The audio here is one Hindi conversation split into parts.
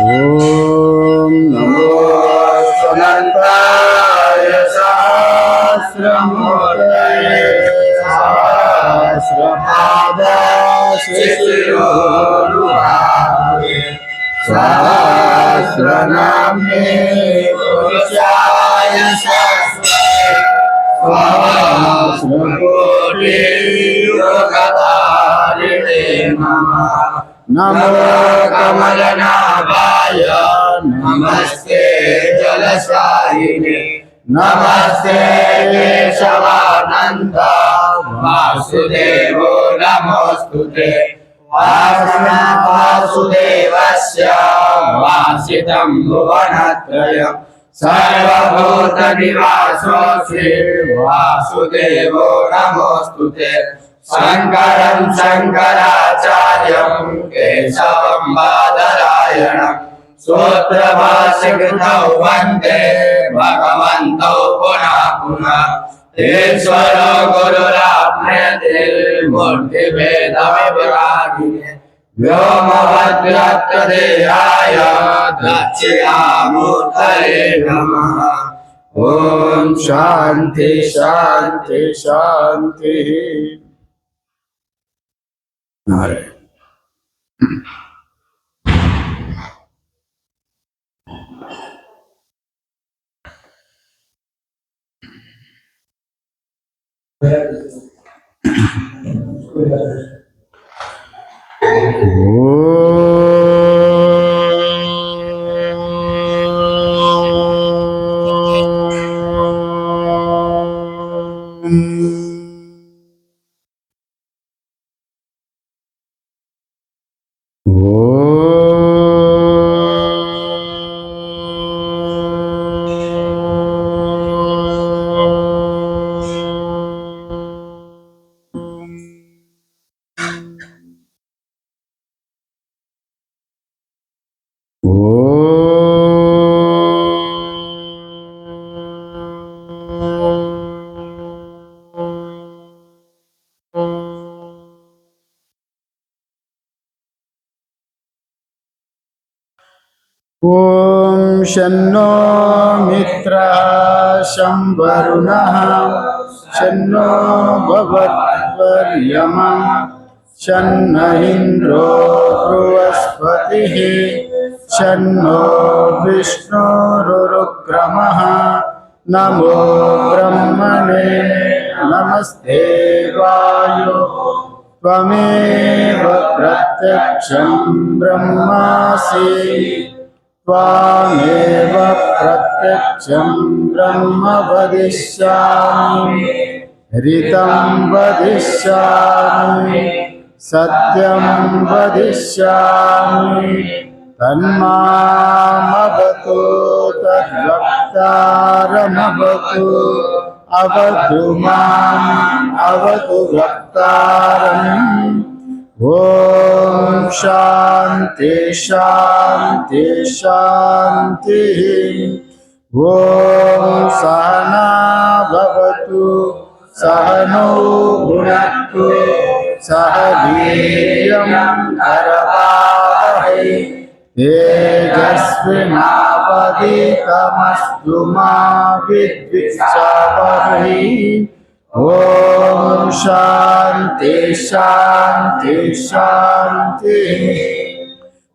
ओम नमो अनंताय सहस्रमूर्तये सहस्रपादाय सहस्रनाम्ने पुरुषाय सहस्रकोटि युगधारिणे नमः। नमो कमलनाभाय नमस्ते जलशायिने नमस्ते केशवानंद वासुदेवो नमोस्तुते। वासुदेवस्य वासितं भुवनत्रयम् सर्वभूतनिवासोऽसि वासुदेवो नमोस्तुते। शंकरं शंकराचार्यं केशवं बादरायणं सूत्रभाष्यकृतौ वन्दे भगवन्तौ पुनः पुनः। ईश्वरो गुरुरात्मयतिर्मूर्तिभेदविभागिने व्योमभद्रत्वदेहाय दक्षिणामूर्तये नमः। ओम शांति शांति शांति। नारायण। ओम शन्नो मित्रः शं वरुणः शन्नो भगवत्वर्यमः शन्नो इंद्रो बृहस्पतिः शन्नो विष्णुरुक्रमः। नमो ब्रह्मणे नमस्ते वायो त्वमेव प्रत्यक्षं ब्रह्मासि त्वामेव प्रत्यक्षं ब्रह्म वदिष्यामि ऋतं वदिष्यामि सत्यं वदिष्यामि तन्मामवतु तद्वक्तारमवतु अवतु माम् अवतु वक्तारम्। ओम शांति शांति शांति। ओम सहना भवतु सहनो भुनक्तु सह वीर्यं करवावहै तेजस्विनावधीतमस्तु मा विद्विषावहै। ओम शांति शांति शांति।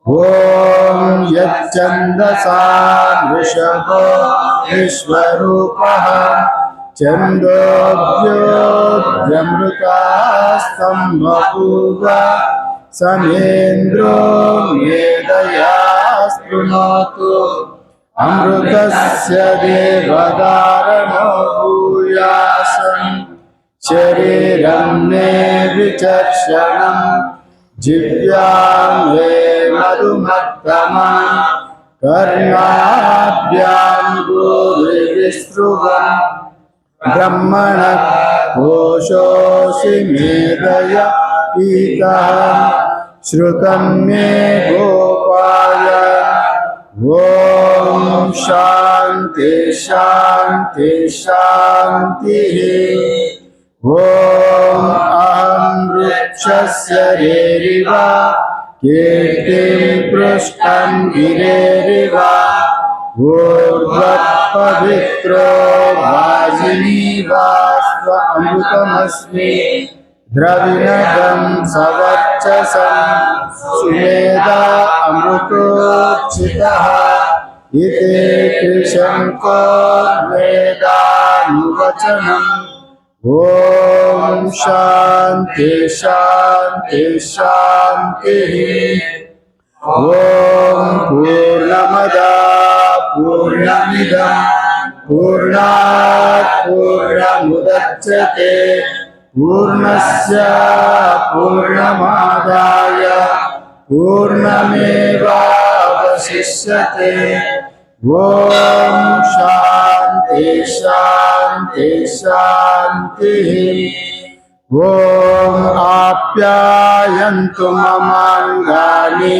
ओम यच्छन्दसा वृषभो विश्वरूपः छन्दोऽभ्योऽमृतास्तं बभूव समेन्द्रो मेधया शृणोतु अमृतस्य देवदारणो भूयासम् शरीरं मे विचर्षणं जिह्वां मे मधुमत्तमं कर्णाभ्यां भूरिविसृवं ब्रह्मणः कोशोऽसि मेधया पीतः श्रुतं मे गोपाय। ओम शांति शांति शांति। ॐ अहं वृक्षस्य रेरिव कीर्तिं पृष्ठं गिरेरिव ऊर्ध्वपवित्रो वाजिनीवास्व अमृतमस्मि द्रविणदं सवर्चसं सुमेधा अमृतोक्षितः इति कृशङ्को वेदानुवचनम् ॐ शान्ति शान्ति शान्तिः ॐ पूर्णमदा पूर्णमिदं पूर्णात् पूर्णमुदच्यते पूर्णस्य पूर्णमादाय पूर्णमेवावशिष्यते ॐ शान्ति शान्ति शान्तिः ॐ आप्यायन्तु ममाङ्गानि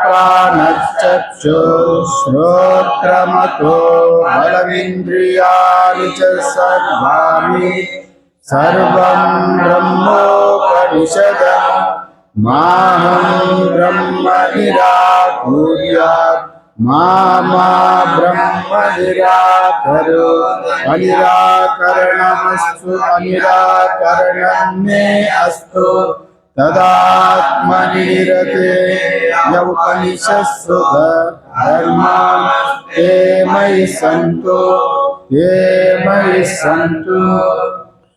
प्राणश्चक्षुश्रोत्रमतो बलमिन्द्रियाणि च सर्वाणि सर्वं ब्रह्मोपनिषदं माहं ब्रह्म निराकुर्यात् मा ब्रह्म निराकरो अनिराकरणमस्तु अनिराकरणं मे अस्तु तदात्मनिरते यौपनिषत्सु धर्मान् ते मयि सन्तु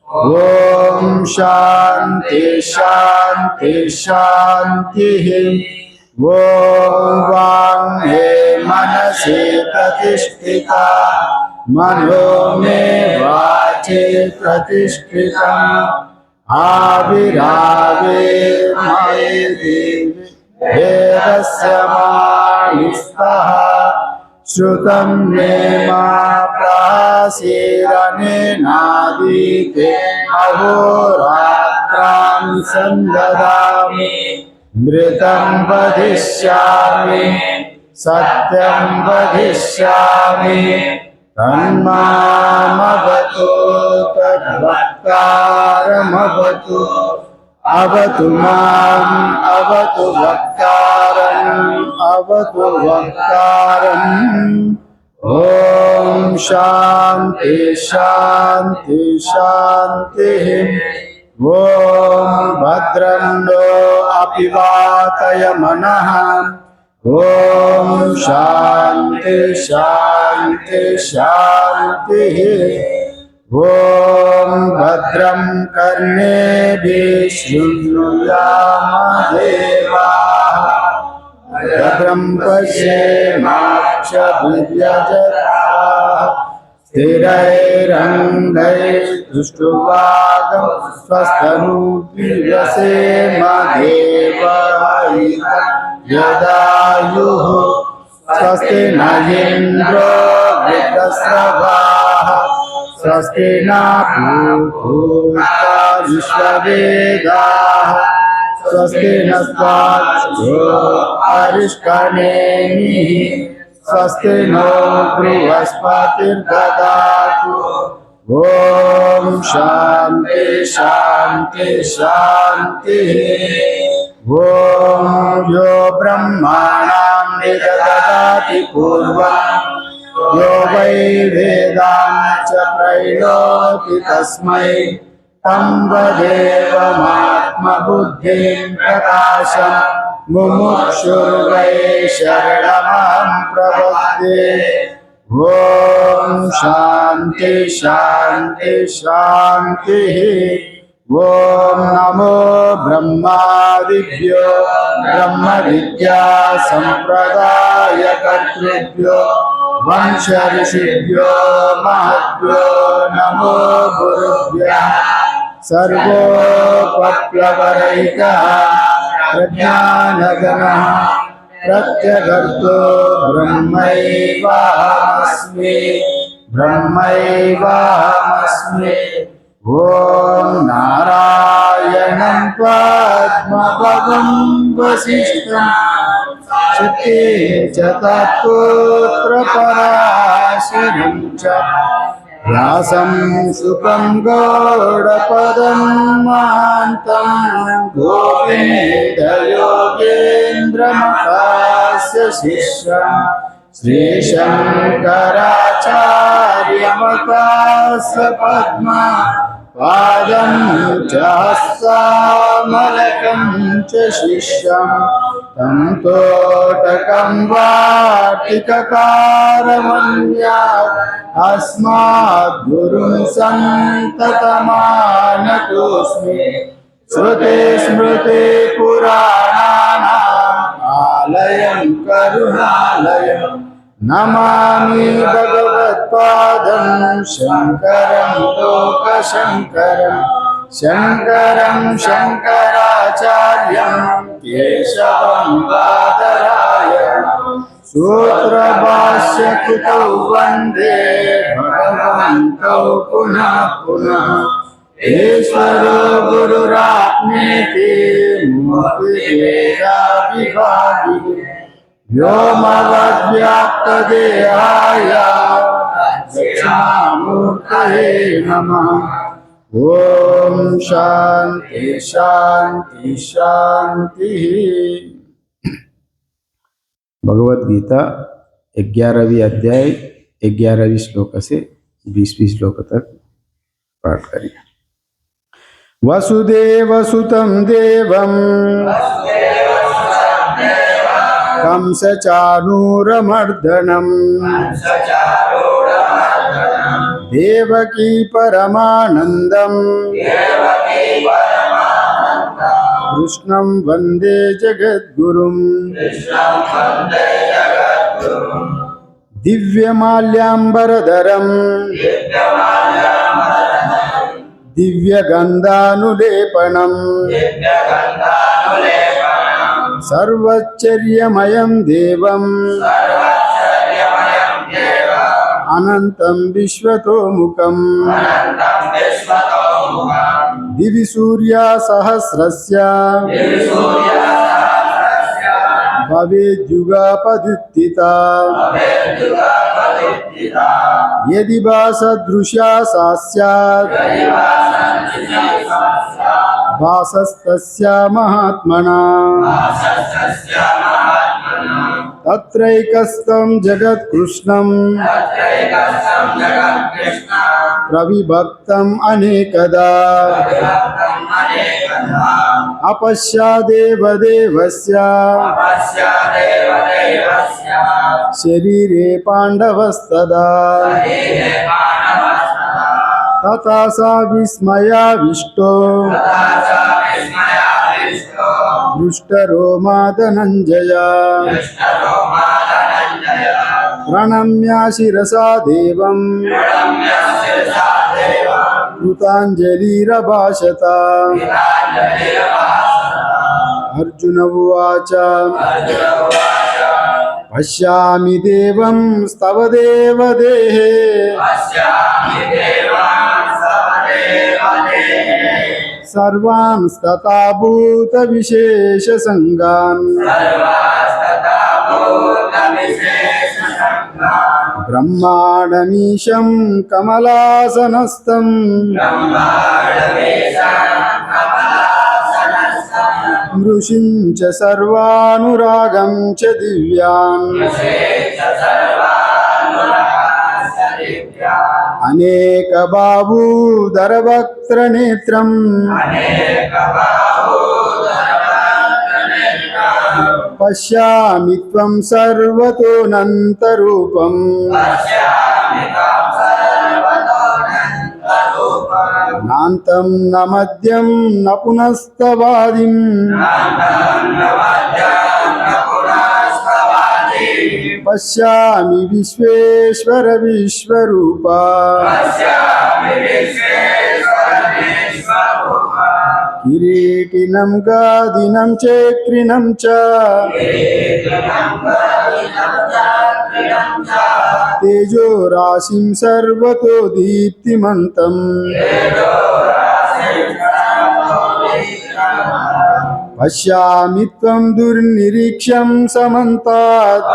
ॐ शान्ति शान्ति शान्तिः ॐ वाङ्मे मनसि प्रतिष्ठिता मनो मे वाचे प्रतिष्ठितम् आविरावे मयि देवि वेदस्य मानिस्तः श्रुतं मे मा प्रासीरनेनादीते अहोरात्रां संददामि मृतं वदिष्यामि सत्यं वदिष्यामि तन्मामवतु तद्वक्तारमवतु अवतु माम् अवतु वक्तारम् ॐ शान्ति शान्ति शान्तिः ॐ भद्रं नो अपि वातय मनः ॐ शान्ति शान्ति शान्तिः ॐ भद्रं कर्णेभिः शृणुयाम देवाः भद्रं पश्येमाक्षभिर्यजत्राः स्थिरैरङ्गैस्तुष्टुवागं स्वस्तनूभिर्यसेम देवहितं यदायुः स्वस्ति न इन्द्रो वृद्धश्रवाः स्वस्ति न पूषा विश्ववेदाः स्वस्ति नस्ताक्षो अरिष्टनेमिः स्वस्ति नो बृहस्पतिर्ददातु ॐ शान्ति शान्ति शान्तिः ॐ यो ब्रह्माणां निददाति पूर्वं यो वै वेदां च प्रैणोति तस्मै तं वदेवमात्मबुद्धिं प्रकाशं मुमुक्षुर्वै शरणमहं प्रपद्ये ॐ शान्ति शान्ति शान्तिः ॐ नमो ब्रह्मादिभ्यो ब्रह्मविद्या सम्प्रदायकर्तृभ्यो वंश ऋषिभ्यो महद्भ्यो नमो गुरुभ्यः सर्वोपप्लवरहितः प्रज्ञानगणः प्रत्यगर्तो ब्रह्मैवाहमस्मि ॐ नारायणं पद्मपदं वसिष्ठं शक्ये च तत्पुत्रपराशरं च व्यासं सुखं गौडपदं महान्तं गोविन्दयोगेन्द्रमहास्य शिष्यं श्रीशङ्कराचार्यमतास्य पद्मा पादं च हस्तामलकं च शिष्यं तं तोटकं वाटिककारमन्यात् अस्माद्गुरुं सन्ततमानतोऽस्मि श्रुते स्मृते पुराणानाम् आलयं करुणालयं नमामि भगवत्पादं शङ्करं लोकशङ्करं शङ्करं शङ्कराचार्यं केशवं बादरायणं सूत्रभाष्यकृतौ वन्दे भगवन्तौ पुनः पुनः ईश्वरो गुरुरात्मेति मूर्तिभेदाविभागिने व्योमवद्व्याप्तदेहाय दक्षिणामूर्तये नमः। ओम शांति शांति शांति। भगवद गीता 11वीं अध्याय 11वीं श्लोक से 20वीं श्लोक तक पाठ करिए। वसुदेवसुतं देवं कंसचाणूरमर्दनं देवकी परमानन्दं कृष्णं वन्दे जगद्गुरुं दिव्यमाल्याम्बरधरं दिव्यगन्धानुलेपनं सर्वचर्यमयं देवम् अनन्तं विश्वतोमुखं दिवि सूर्यसहस्रस्य भवेद्युगपदुत्थिता यदि वा सदृशा सा स्यात् भासस्तस्य महात्मना तत्रैकस्थं जगत्कृष्णं प्रविभक्तम् अनेकदा अपश्यादेव देवस्य शरीरे पाण्डवस्तदा तथा सा विस्मयाविष्टो दृष्टरोमा धनञ्जया प्रणम्य शिरसा देवं कृताञ्जलिरभाषत। अर्जुन उवाच पश्यामि देवं स्तव देवदेहे सर्वांस्तथा भूतविशेषसङ्गान् ब्रह्माणमीशं कमलासनस्थं ऋषिं च सर्वानुरागं च दिव्यान् अनेकबाहूदरवक्त्रनेत्रं पश्यामि त्वं सर्वतोऽनन्तरूपम् नान्तं न मध्यं न पुनस्तवादिं पश्यामि विश्वेश्वर विश्वरूप। किरीटिनं गादिनं चक्रिणं च तेजो राशिं सर्वतो दीप्तिमन्तम् पश्यामि त्वं दुर्निरीक्ष्यं समन्तात्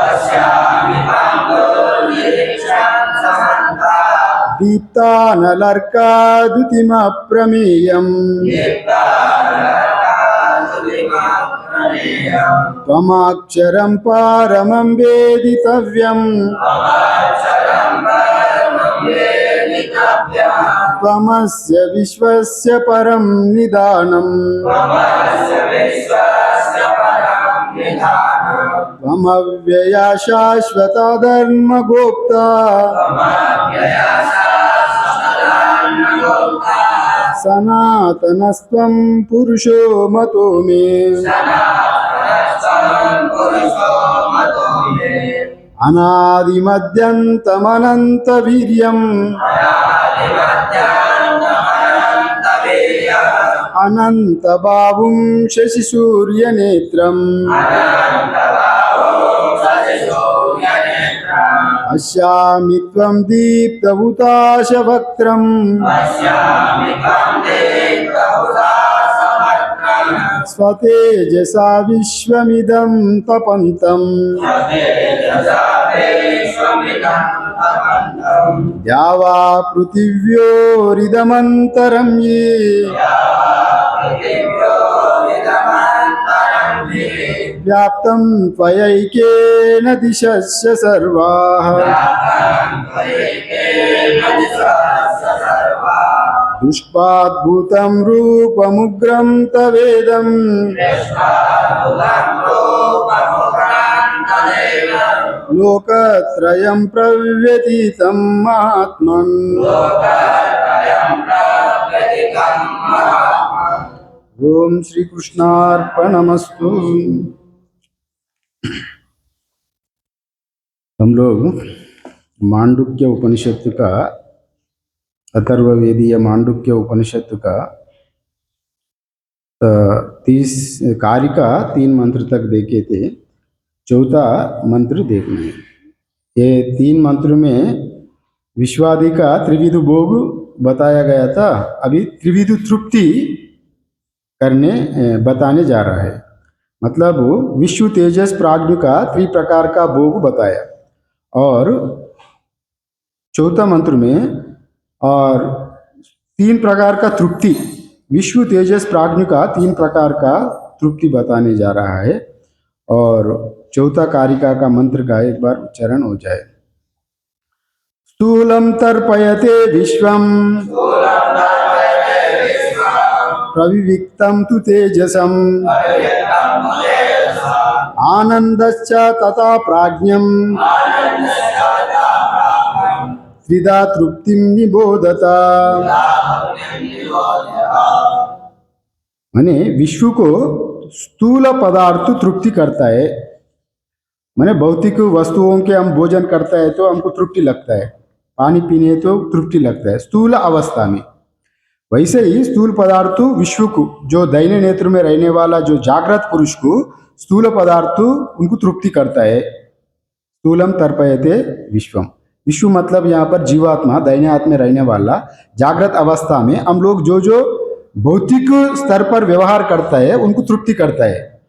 दीप्तानलर्काद्युतिमप्रमेयम् त्वमक्षरं परमं वेदितव्यम् त्वमस्य विश्वस्य परं निदानम् त्वमव्यया शाश्वता धर्मगोप्ता सनातनस्त्वं पुरुषो मतो मे अनादिमध्यन्तमनन्तवीर्यम् अनन्तबाहुं शशिसूर्यनेत्रम् पश्यामि त्वं दीप्तहुताशवक्त्रम् स्वतेजसा विश्वमिदं तपन्तम् द्यावा पृथिव्योरिदमन्तरं ये व्याप्तं त्वयैकेन दिशश्च सर्वाः दृष्ट्वाद्भुतं रूपमुग्रं तवेदं लोकत्रयं प्रव्यथितं महात्मन् ओम श्री कृष्णार्पणमस्तु। हम लोग मांडुक्य उपनिषद का अथर्ववेदीय मांडुक्य उपनिषद का 30 कार्य का 3 मंत्र तक देखे थे। चौथा मंत्र देखना है। ये 3 मंत्र में विश्वादि का त्रिविध भोग बताया गया था। अभी त्रिविध तृप्ति करने बताने जा रहा है। मतलब विश्व तेजस प्राज्ञ का 3 प्रकार का भोग बताया और चौथा मंत्र में और 3 प्रकार का तृप्ति, विश्व तेजस प्राज्ञ का 3 प्रकार का तृप्ति बताने जा रहा है। और चौथा कारिका का मंत्र का एक बार उच्चारण हो जाए। स्थूलम तर्पयते विश्वम प्रविविक्तं तु तेजसम् आनन्दश्च तथा प्राज्ञम् त्रिधा तृप्तिं निबोधता। माने विश्व को स्थूल पदार्थ तृप्ति करता है। माने भौतिक वस्तुओं के हम भोजन करता है तो हमको तृप्ति लगता है, पानी पीने तो तृप्ति लगता है स्थूल अवस्था में। वैसे ही स्थूल पदार्थ विश्व को, जो दैन्य नेत्र में रहने वाला जो जागृत पुरुष को स्थूल पदार्थ उनको तृप्ति करता है। स्थूलम तर्पयते विश्वम, विश्व मतलब यहाँ पर जीवात्मा, दैन्य आत्मा में रहने वाला जागृत अवस्था में हम लोग जो जो भौतिक स्तर पर व्यवहार करता है उनको तृप्ति करता है।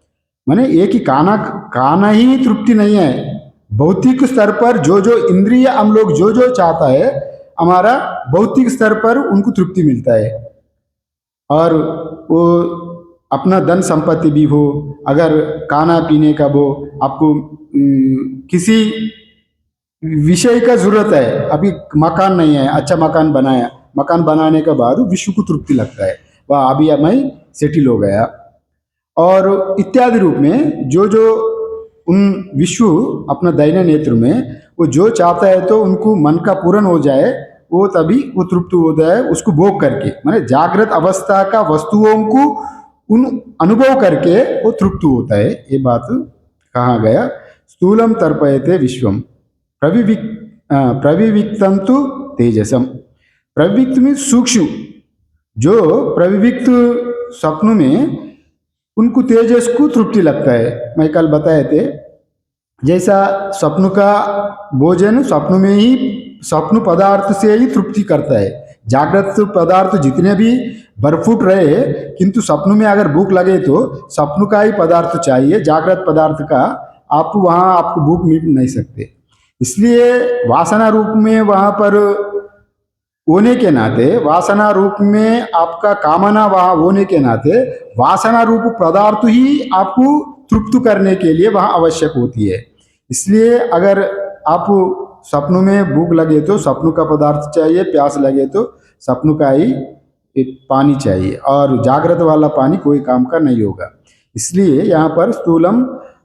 माने एक ही खाना ही तृप्ति नहीं है। भौतिक स्तर पर जो जो इंद्रिय हम लोग जो जो चाहता है, हमारा भौतिक स्तर पर उनको तृप्ति मिलता है। और वो अपना धन संपत्ति भी हो, अगर खाना पीने का वो आपको किसी विषय का जरूरत है, अभी मकान नहीं है, अच्छा मकान बनाया, मकान बनाने के बाद विश्व को तृप्ति लगता है, वाह अभी मैं सेटिल हो गया। और इत्यादि रूप में जो जो उन विश्व अपना दैन्य नेत्र में वो जो चाहता है तो उनको मन का पूर्ण हो जाए, वो तभी वो तृप्त हो जाए उसको भोग करके। माने जागृत अवस्था का वस्तुओं को उन अनुभव करके वो तृप्त होता है। ये बात कहा गया। स्थूलम तर्पयते विश्वम प्रविविक्तं तु तेजसम। प्रविविक्त में सूक्ष्म, जो प्रविविक्त स्वप्न में उनको तेजस को तृप्ति लगता है। मैं कल बताए थे, जैसा स्वप्न का भोजन स्वप्न में ही, स्वप्न पदार्थ से ही तृप्ति करता है। जागृत पदार्थ जितने भी भरफूट रहे, किंतु स्वप्न में अगर भूख लगे तो स्वप्न का ही पदार्थ चाहिए, जागृत पदार्थ का आप वहाँ आपको भूख मिट नहीं सकते। इसलिए वासना रूप में वहाँ पर होने के नाते, वासना रूप में आपका कामना वहाँ होने के नाते वासना रूप पदार्थ ही आपको तृप्त करने के लिए वहाँ आवश्यक होती है। इसलिए अगर आप सपनों में भूख लगे तो सपनों का पदार्थ चाहिए, प्यास लगे तो सपनों का ही एक पानी चाहिए, और जागृत वाला पानी कोई काम का नहीं होगा। इसलिए यहाँ पर स्थूलम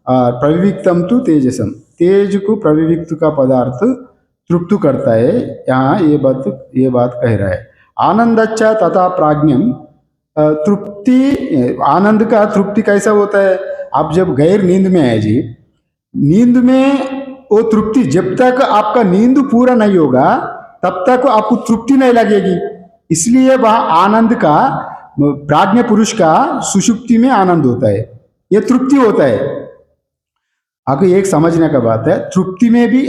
प्रविविक्तम तु तेजसम, तेज को प्रविविक्त का पदार्थ तृप्त करता है, यहाँ ये बात कह रहा है। आनंदच्च तथा प्राज्ञम, तृप्ति, आनंद का तृप्ति कैसा होता है? आप जब गैर नींद में है जी, नींद में वो तृप्ति, जब तक आपका नींद पूरा नहीं होगा तब तक आपको तृप्ति नहीं लगेगी। इसलिए वह आनंद का, प्राज्ञ पुरुष का सुषुप्ति में आनंद होता है, ये तृप्ति होता है। आपको एक समझने का बात है, तृप्ति में भी,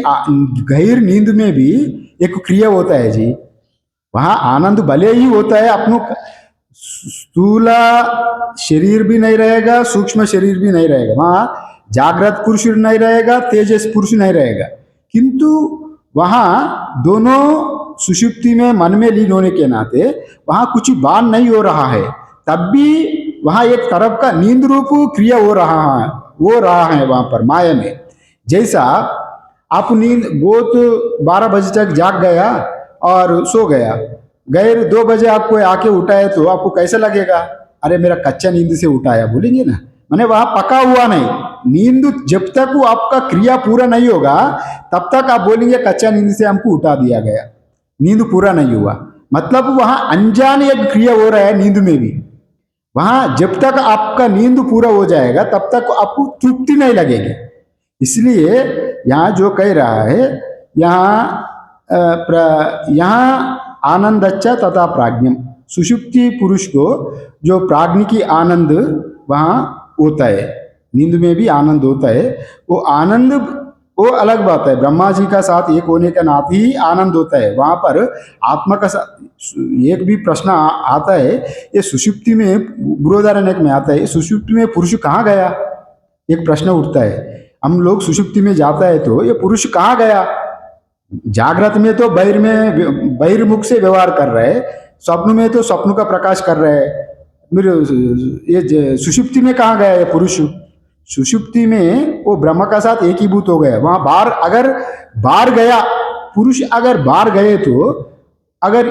गहर नींद में भी एक क्रिया होता है जी। वहाँ आनंद भले ही होता है, अपनों स्थूल शरीर भी नहीं रहेगा, सूक्ष्म शरीर भी नहीं रहेगा, वहाँ जागृत पुरुष नहीं रहेगा, तेजस पुरुष नहीं रहेगा, किंतु वहाँ दोनों सुषुप्ति में मन में लीन होने के नाते वहाँ कुछ बान नहीं हो रहा है, तब भी वहाँ एक तरफ का नींद रूप क्रिया हो रहा है वहाँ पर माया में। जैसा आप नींद बहुत 12 बजे तक जाग गया और सो गया, गैर 2 बजे आपको आके उठाए तो आपको कैसा लगेगा? अरे मेरा कच्चा नींद से उठाया बोलेंगे ना, मैंने वहां पका हुआ नहीं। नींद जब तक वो आपका क्रिया पूरा नहीं होगा तब तक आप बोलेंगे कच्चा नींद से हमको उठा दिया गया, नींद पूरा नहीं हुआ। मतलब वहां अनजान एक क्रिया हो रहा है नींद में भी। वहां जब तक आपका नींद पूरा हो जाएगा तब तक आपको तृप्ति नहीं लगेगी। इसलिए यहाँ जो कह रहा है, यहाँ आनंदच्च तथा प्राज्ञम, सुषुप्ति पुरुष को जो प्राज्ञ की आनंद वहाँ होता है, नींद में भी आनंद होता है। वो आनंद वो अलग बात है, ब्रह्मा जी का साथ एक होने के नाते ही आनंद होता है। वहाँ पर आत्मा का एक भी प्रश्न आता है, ये सुषुप्ति में, बृहदारण्यक में आता है, सुषुप्ति में पुरुष कहाँ गया, एक प्रश्न उठता है। हम लोग सुषुप्ति में जाता है तो ये पुरुष कहाँ गया? जागृत में तो बहिर्मुख से व्यवहार कर रहे हैं, स्वप्न में तो स्वप्न का प्रकाश कर रहे हैं, ये सुषुप्ति में कहाँ गया ये पुरुष? सुषुप्ति में वो ब्रह्म का साथ एकीभूत हो गया। वहां अगर बाहर गया पुरुष, अगर बाहर गए तो अगर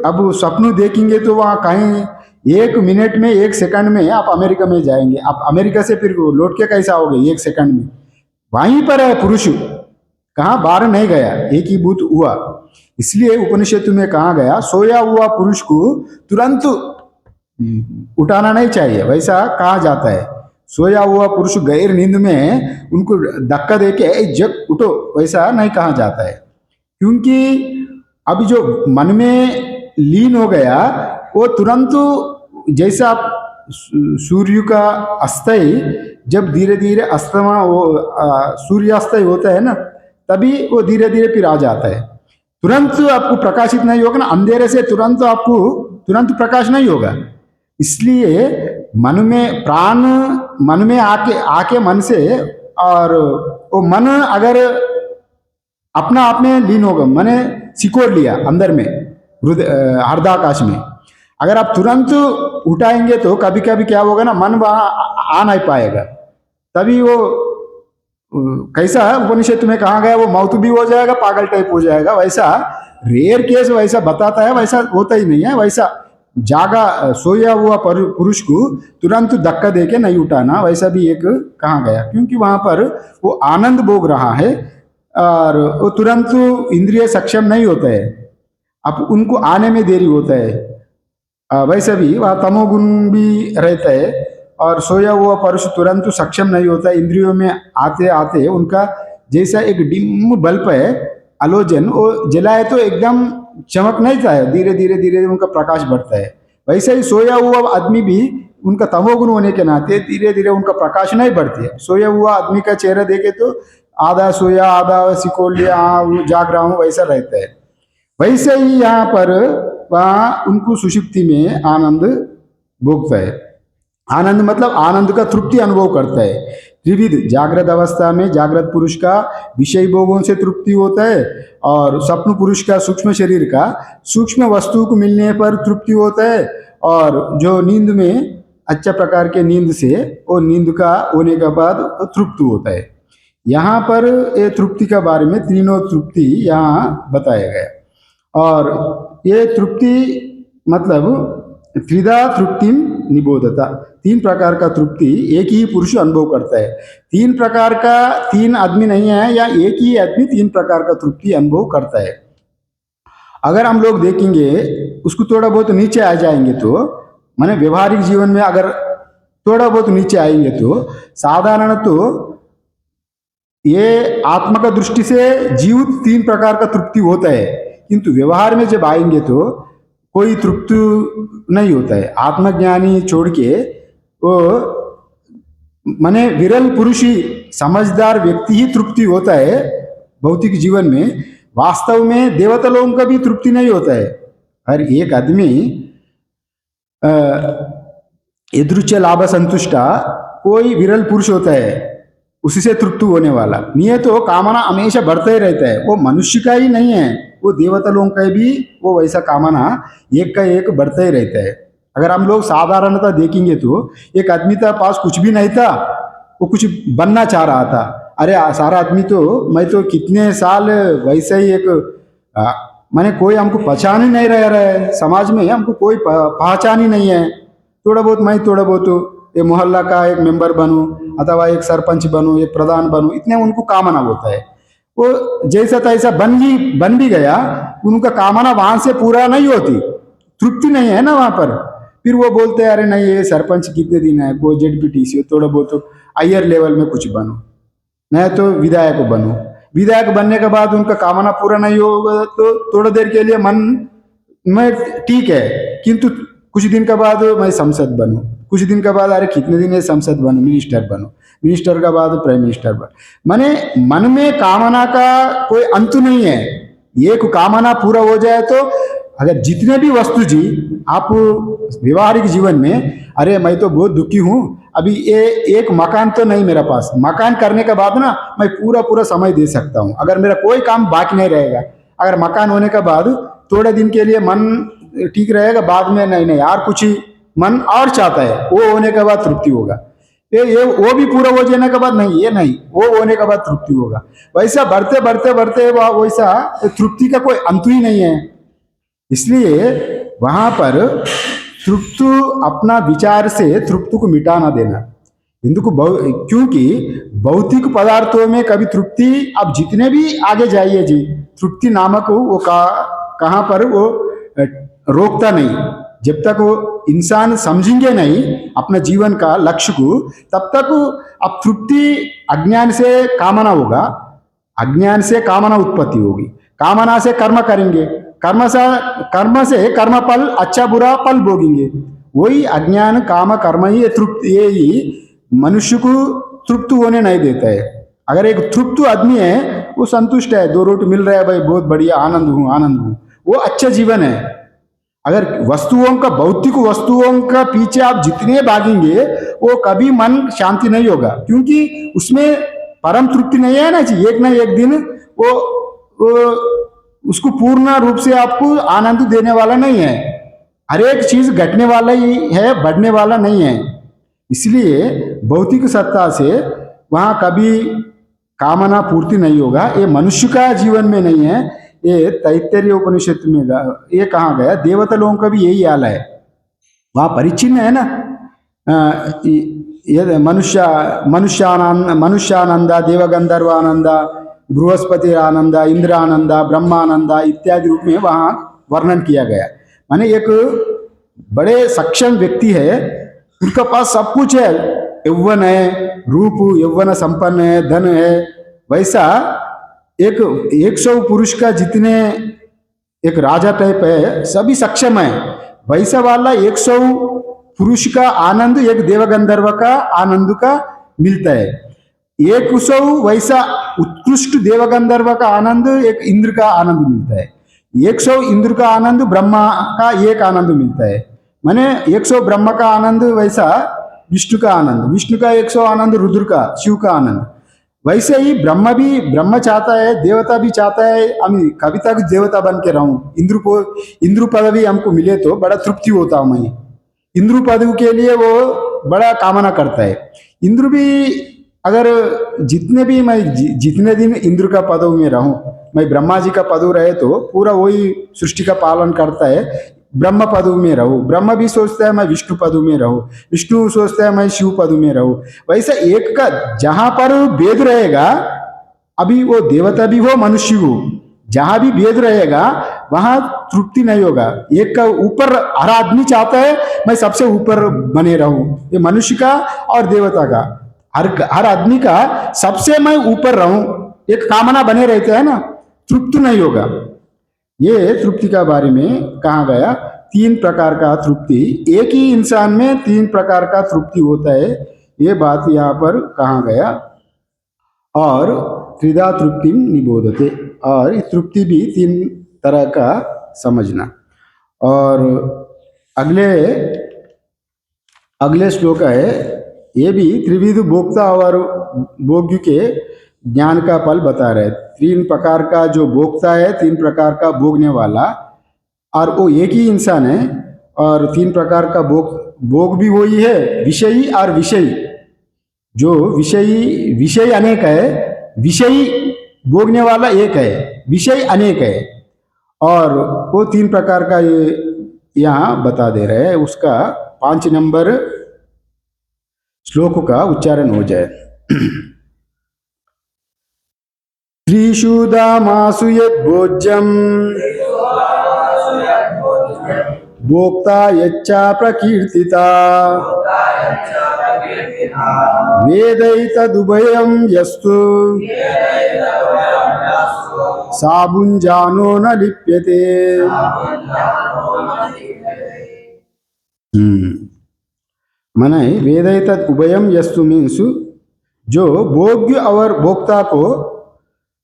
अब स्वप्न देखेंगे तो वहां कहीं 1 मिनट में 1 सेकंड में आप अमेरिका में जाएंगे, आप अमेरिका से फिर लौट के कैसा आओगे 1 सेकंड में? वहीं पर है पुरुष, कहाँ बाहर नहीं गया, एकीभूत हुआ। इसलिए उपनिषद में कहा गया, सोया हुआ पुरुष को तुरंत उठाना नहीं चाहिए। वैसा कहा जाता है, सोया हुआ पुरुष गैर नींद में उनको धक्का देके जग उठो, वैसा नहीं कहा जाता है। क्योंकि अभी जो मन में लीन हो गया वो तुरंत, जैसा सूर्य का अस्तय जब धीरे धीरे अस्तमा वो सूर्यास्तय होता है ना, तभी वो धीरे धीरे फिर आ जाता है। तुरंत आपको प्रकाशित नहीं होगा ना, अंधेरे से तुरंत आपको तुरंत प्रकाश नहीं होगा। इसलिए मन में प्राण मन में आके मन से, और वो मन अगर अपना आप में लीन होगा, मैंने सिकोड़ लिया अंदर में हृदयाकाश में, अगर आप तुरंत उठाएंगे तो कभी कभी क्या होगा ना, मन वहां आ नहीं पाएगा। तभी वो कैसा उपनिषद में कहा गया, वो मौत भी हो जाएगा, पागल टाइप हो जाएगा। वैसा रेयर केस वैसा बताता है, वैसा होता ही नहीं है। वैसा जागा सोया हुआ पुरुष को तुरंत धक्का देके नहीं उठाना, वैसा भी एक कहा गया। क्योंकि वहां पर वो आनंद भोग रहा है और वो तुरंत इंद्रिय सक्षम नहीं होता है, अब उनको आने में देरी होता है। वैसे भी वह तमोगुण भी रहता है, और सोया हुआ पुरुष तुरंत सक्षम नहीं होता। इंद्रियों में आते आते उनका जैसा एक डिम बल्ब है अलोजन, वो जलाए तो एकदम चमक नहीं था, धीरे धीरे उनका प्रकाश बढ़ता है। वैसे ही सोया हुआ आदमी भी, उनका तमोगुण होने के नाते धीरे धीरे उनका प्रकाश नहीं बढ़ती है। सोया हुआ आदमी का चेहरा देखे तो आधा सोया आधा सिकोड़ लिया, जाग रहा हूँ, वैसा रहता है। वैसे ही यहाँ पर वहाँ उनको सुषुप्ति में आनंद भोगता है। आनंद मतलब आनंद का तृप्ति अनुभव करता है। त्रिविध, जागृत अवस्था में जागृत पुरुष का विषय भोगों से तृप्ति होता है, और स्वप्न पुरुष का सूक्ष्म शरीर का सूक्ष्म वस्तु को मिलने पर तृप्ति होता है, और जो नींद में अच्छा प्रकार के नींद से वो नींद का होने के बाद तृप्त होता है। यहाँ पर ये तृप्ति के बारे में तीनों तृप्ति यहाँ बताया गया। और ये तृप्ति मतलब त्रिधा तृप्तिम निबोधता, तीन प्रकार का तृप्ति एक ही पुरुष अनुभव करता है। तीन प्रकार का, तीन आदमी नहीं है, या एक ही आदमी तीन प्रकार का तृप्ति अनुभव करता है। अगर हम लोग देखेंगे उसको थोड़ा बहुत नीचे आ जाएंगे तो, माने व्यवहारिक जीवन में अगर थोड़ा बहुत नीचे आएंगे तो साधारण तो ये आत्मा का दृष्टि से जीव तीन प्रकार का तृप्ति होता है, किंतु व्यवहार में जब आएंगे तो कोई तृप्ति नहीं होता है। आत्मज्ञानी छोड़ के वो माने विरल पुरुष ही, समझदार व्यक्ति ही तृप्ति होता है भौतिक जीवन में। वास्तव में देवता लोगों का भी तृप्ति नहीं होता है। हर एक आदमी यदृच्छ लाभ संतुष्टा कोई विरल पुरुष होता है, उसी से तृप्त होने वाला। नहीं तो कामना हमेशा बढ़ता ही रहता है। वो मनुष्य का ही नहीं है, वो देवता लोगों का भी वो वैसा कामना एक का एक बढ़ता ही रहता है। अगर हम लोग साधारणता देखेंगे तो एक आदमी था पास कुछ भी नहीं था, वो कुछ बनना चाह रहा था। अरे सारा आदमी तो, मैं तो कितने साल वैसे ही एक माने कोई हमको पहचान ही नहीं रह है, समाज में हमको कोई पहचान ही नहीं है। थोड़ा बहुत मैं थोड़ा बहुत ये मोहल्ला का एक मेंबर बनूं, अथवा एक सरपंच बनूं, एक प्रधान बनूं, इतने उनको कामना होता है। वो जैसा तैसा बन भी गया, उनका कामना वहां से पूरा नहीं होती, तृप्ति नहीं है ना वहां पर। फिर वो बोलते हैं अरे नहीं ये सरपंच कितने दिन है, वो जेडपीटीसी थोड़ा बहुत हायर लेवल में कुछ बनो, नहीं तो विधायक बनो। विधायक बनने के बाद उनका कामना पूरा नहीं होगा तो थोड़ा देर के लिए मन में ठीक है, किंतु कुछ दिन के बाद मैं संसद बनूं, कुछ दिन के बाद अरे कितने दिन है संसद बनूं, मिनिस्टर बनूं, मिनिस्टर के बाद प्राइम मिनिस्टर बन। माने मन में कामना का कोई अंत नहीं है। एक कामना पूरा हो जाए तो अगर जितने भी वस्तु जी आप व्यवहारिक जीवन में, अरे मैं तो बहुत दुखी हूँ, अभी ये एक मकान तो नहीं मेरे पास, मकान करने के बाद ना मैं पूरा समय दे सकता हूँ, अगर मेरा कोई काम बाकी नहीं रहेगा। अगर मकान होने के बाद थोड़े दिन के लिए मन ठीक रहेगा, बाद में नहीं यार कुछ ही मन और चाहता है, वो होने के बाद तृप्ति होगा। ये वो भी पूरा हो जाने के बाद नहीं, ये नहीं, वो होने के बाद तृप्ति होगा। वैसा बढ़ते बढ़ते बढ़ते वैसा तृप्ति का कोई अंत ही नहीं है। इसलिए वहां पर तृप्त अपना विचार से तृप्त को मिटाना देना, क्योंकि भौतिक पदार्थों में कभी तृप्ति, अब जितने भी आगे जाइए जी, तृप्ति नामक वो कहाँ पर वो रोकता नहीं। जब तक वो इंसान समझेंगे नहीं अपना जीवन का लक्ष्य को, तब तक अब तृप्ति अज्ञान से कामना होगा, अज्ञान से कामना उत्पत्ति होगी, कामना से कर्म करेंगे, कर्म से कर्म फल अच्छा बुरा फल भोगेंगे। वही अज्ञान काम कर्म ही तृप्ति, ये ही मनुष्य को तृप्त होने नहीं देता है। अगर एक तृप्त आदमी है वो संतुष्ट है, 2 रोटी मिल रहा है भाई बहुत बढ़िया, आनंद हूँ, वो अच्छा जीवन है। अगर वस्तुओं का, भौतिक वस्तुओं का पीछे आप जितने भागेंगे वो कभी मन शांति नहीं होगा, क्योंकि उसमें परम तृप्ति नहीं है ना जी। एक ना एक दिन वो उसको पूर्ण रूप से आपको आनंद देने वाला नहीं है। हर एक चीज घटने वाला ही है, बढ़ने वाला नहीं है। इसलिए भौतिक सत्ता से वहां कभी कामना पूर्ति नहीं होगा। ये मनुष्य का जीवन में नहीं है, ये तैत्तरीय उपनिषद में ये कहा गया। देवता लोगों का भी यही हाल है, वहां परिचिन्न है ना, ये मनुष्यानंद, देवगंधर्वानंद, बृहस्पति आनंद, इंद्र आनंद, ब्रह्मानंद इत्यादि रूप में वहां वर्णन किया गया। माने एक बड़े सक्षम व्यक्ति है, उनके पास सब कुछ है, यौवन है, रूप यौवन संपन्न है, धन है। वैसा एक 100 पुरुष का जितने एक राजा टाइप है, सभी सक्षम है। वैसा वाला 100 पुरुष का आनंद एक देवगंधर्व का आनंद का मिलता है। 100 वैसा उत्कृष्ट देवगंधर्व का आनंद एक इंद्र का आनंद मिलता है। 100 इंद्र का आनंद ब्रह्मा का एक आनंद मिलता है। माने 100 ब्रह्मा का आनंद वैसा विष्णु का आनंद, विष्णु का 100 आनंद रुद्र का, शिव का आनंद। वैसे ही ब्रह्म भी, ब्रह्म चाहता है, देवता भी चाहता है हम कभी तक देवता बन के रहूं, इंद्र पदवी हमको मिले तो बड़ा तृप्ति होता हूं मैं। इंद्र पदवी के लिए वो बड़ा कामना करता है। इंद्र भी अगर जितने भी मैं जितने दिन इंद्र का पदवी में रहूं, मैं ब्रह्मा जी का पदवी रहे तो पूरा वही सृष्टि का पालन करता है, ब्रह्म पदवी में रहूं। ब्रह्म भी सोचता है मैं विष्णु पदवी में रहूं, विष्णु सोचता है मैं शिव पदवी में रहूं। वैसे एक का जहां पर भेद रहेगा, अभी वो देवता भी हो मनुष्य हो, जहां भी भेद रहेगा वहां तृप्ति नहीं होगा। एक का ऊपर, हर आदमी चाहता है मैं सबसे ऊपर बने रहूं, ये मनुष्य का और देवता का, हर आदमी का सबसे मैं ऊपर रहूं, एक कामना बने रहता है ना, तृप्त नहीं होगा। ये तृप्ति का बारे में कहा गया, 3 प्रकार का तृप्ति, एक ही इंसान में 3 प्रकार का तृप्ति होता है, ये बात यहाँ पर कहा गया। और त्रिधा तृप्ति निबोधते, और तृप्ति भी 3 तरह का समझना। और अगले श्लोक है, ये भी त्रिविध भोक्ता और भोग्य के ज्ञान का फल बता रहे। 3 प्रकार का जो भोक्ता है, 3 प्रकार का भोगने वाला, और वो एक ही इंसान है। और 3 प्रकार का भोग भी वही है, विषयी और विषयी। जो विषय अनेक है, विषयी भोगने वाला एक है, विषय अनेक है। और वो 3 प्रकार का ये यहाँ बता दे रहे हैं। उसका 5 नंबर श्लोक का उच्चारण हो जाए। त्रिषु धामासु यद्भोज्यं भोक्ता यच्चा प्रकीर्तिता वेदैतदुभयं यस्तु सा भुञ्जानो न लिप्यते। माने वेदैतद उभयम यस्तु मीन्स जो भोग्य और भोक्ता को,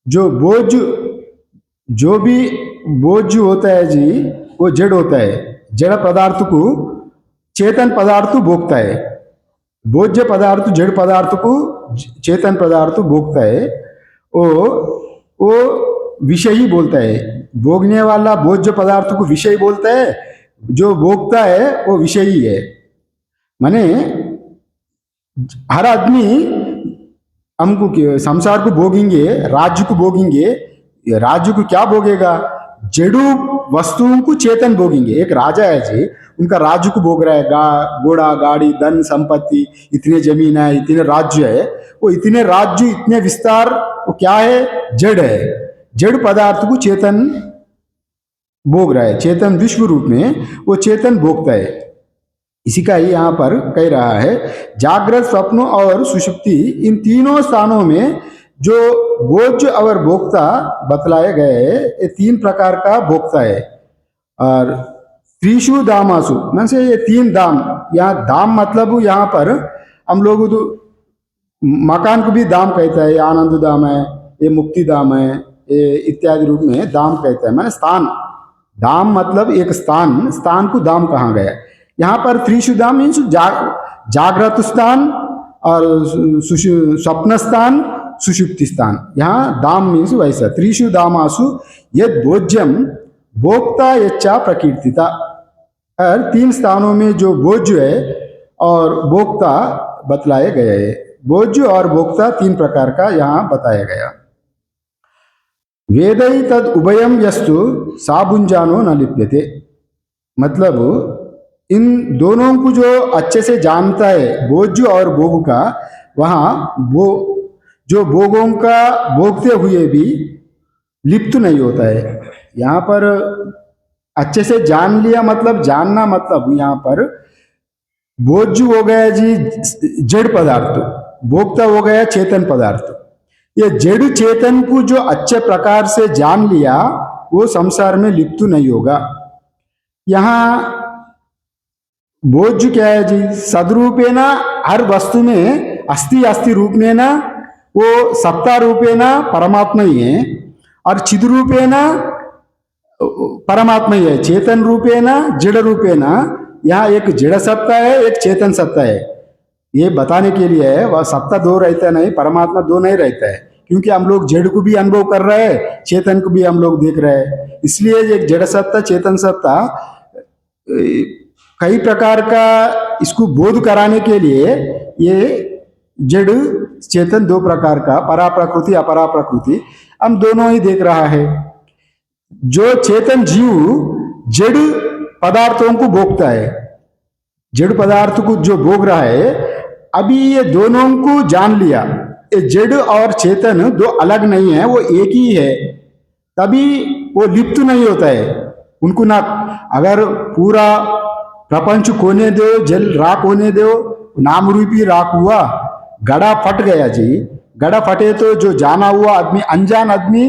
जो भी बोझ होता है जी, वो जड़ होता है। जड़ पदार्थ को चेतन पदार्थ भोगता है, भोज्य पदार्थ जड़ पदार्थ को चेतन पदार्थ भोगता है, वो विषयी बोलता है। भोगने वाला भोज्य पदार्थ को विषय बोलता है, जो भोगता है वो विषयी है। माने हर आदमी हमको संसार को भोगेंगे, राज्य को भोगेंगे। राज्य को क्या भोगेगा? जड़ू वस्तुओं को चेतन भोगेंगे। एक राजा है जी, उनका राज्य को भोग रहा है, घोड़ा गाड़ी धन संपत्ति, इतने जमीन है, इतने राज्य है। वो इतने राज्य इतने विस्तार, वो क्या है? जड़ है। जड़ पदार्थ को चेतन भोग रहा है, चेतन विश्व रूप में वो चेतन भोगता है। इसी का ही यहाँ पर कह रहा है, जागृत स्वप्न और सुषुप्ति, इन तीनों स्थानों में जो भोज्य और भोक्ता बतलाए गए, ये 3 प्रकार का भोक्ता है। और त्रिषु दामासु मतलब से ये 3 दाम, यहाँ दाम मतलब यहाँ पर हम लोग तो मकान को भी दाम कहता है, ये आनंद दाम है, ये मुक्ति दाम है, ये इत्यादि रूप में दाम कहता है। माने स्थान, दाम मतलब एक स्थान, स्थान को दाम कहा गया। यहाँ पर त्रिषु दाम मीन्स जागृत स्थान और स्वप्न स्थान, सुषुप्ति स्थान। यहाँ दाम मीन्स वैसा। त्रिषु दामासु यद भोज्यम भोक्ता यच्चा प्रकीर्तिता। हर 3 स्थानों में जो भोज्य है और भोक्ता बतलाए गए हैं। भोज्य और भोक्ता 3 प्रकार का यहाँ बताया गया। वेदै तद उभयम यस्तु सा भुञ्जानो न लिप्यते, मतलब इन दोनों को जो अच्छे से जानता है, भोज्य और भोग का, वहाँ जो भोगों का भोगते हुए भी लिप्त नहीं होता है। यहाँ पर अच्छे से जान लिया, मतलब जानना मतलब यहाँ पर भोज्य हो गया जी जड़ पदार्थ, भोक्ता हो गया चेतन पदार्थ। ये जड़ चेतन को जो अच्छे प्रकार से जान लिया, वो संसार में लिप्त नहीं होगा। यहाँ भोज्य क्या है जी? सदरूपेण हर वस्तु में अस्ति अस्ति रूप में ना, वो सत्ता रूपेण परमात्मा ही है, और चिद रूपेण परमात्मा ही है। चेतन रूपेण जड़ रूपेण, यहाँ एक जड़ सत्ता है, एक चेतन सत्ता है। ये बताने के लिए है, वह सत्ता दो रहता नहीं, परमात्मा दो नहीं रहता है, क्योंकि हम लोग जड़ को भी अनुभव कर रहे हैं, चेतन को भी हम लोग देख रहे हैं। इसलिए ये जड़ सत्ता चेतन सत्ता कई प्रकार का इसको बोध कराने के लिए ये जड़ चेतन दो प्रकार का, परा प्रकृति अपरा प्रकृति, हम दोनों ही देख रहा है। जो चेतन जीव जड़ पदार्थों को भोगता है, जड़ पदार्थ को जो भोग रहा है, अभी ये दोनों को जान लिया, ये जड़ और चेतन दो अलग नहीं है, वो एक ही है, तभी वो लिप्त नहीं होता है उनको ना। अगर पूरा प्रपंच खोने दो, जल राख होने दो, नाम रूपी राख हुआ, घड़ा फट गया जी। घड़ा फटे तो जो जाना हुआ आदमी, अनजान आदमी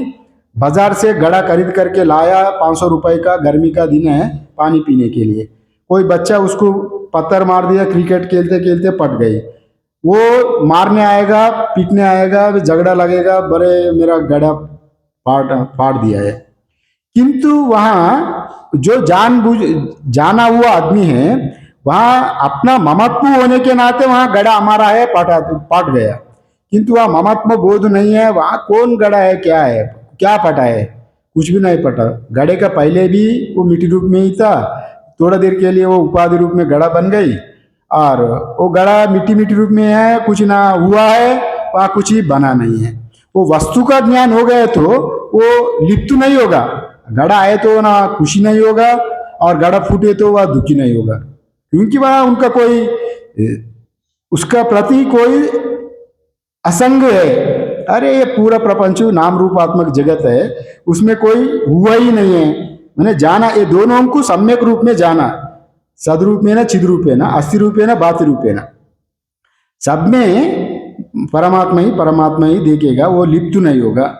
बाजार से घड़ा खरीद करके लाया, 500 रुपए का, गर्मी का दिन है, पानी पीने के लिए। कोई बच्चा उसको पत्थर मार दिया, क्रिकेट खेलते खेलते पट गई, वो मारने आएगा, पीटने आएगा, झगड़ा लगेगा, बड़े मेरा घड़ा फाड़ दिया है। किंतु वहां जो जाना हुआ आदमी है, वहां अपना ममत्व होने के नाते वहां गड़ा हमारा है, पाट गया। किंतु वहां ममत्व बोध नहीं है, वहां कौन गड़ा है, क्या पटा है, कुछ भी नहीं पटा। गड़े का पहले भी वो मिट्टी रूप में ही था, थोड़ा देर के लिए वो उपाधि रूप में गड़ा बन गई, और वो गड़ा मिट्टी रूप में है, कुछ ना हुआ है, वहां कुछ ही बना नहीं है। वो वस्तु का ज्ञान हो गया तो वो लिप्त नहीं होगा। घड़ा आए तो ना खुशी नहीं होगा, और घड़ा फूटे तो वह दुखी नहीं होगा, क्योंकि वह उनका कोई उसका प्रति कोई असंग है। अरे ये पूरा प्रपंच नाम रूपात्मक जगत है, उसमें कोई हुआ ही नहीं है। मैंने जाना ये दोनों को सम्यक रूप में जाना, सदरूप में ना चिद रूप है ना, अस्थि रूप है ना, बाति रूप है ना, सब में परमात्मा ही देखेगा, वो लिप्त नहीं होगा।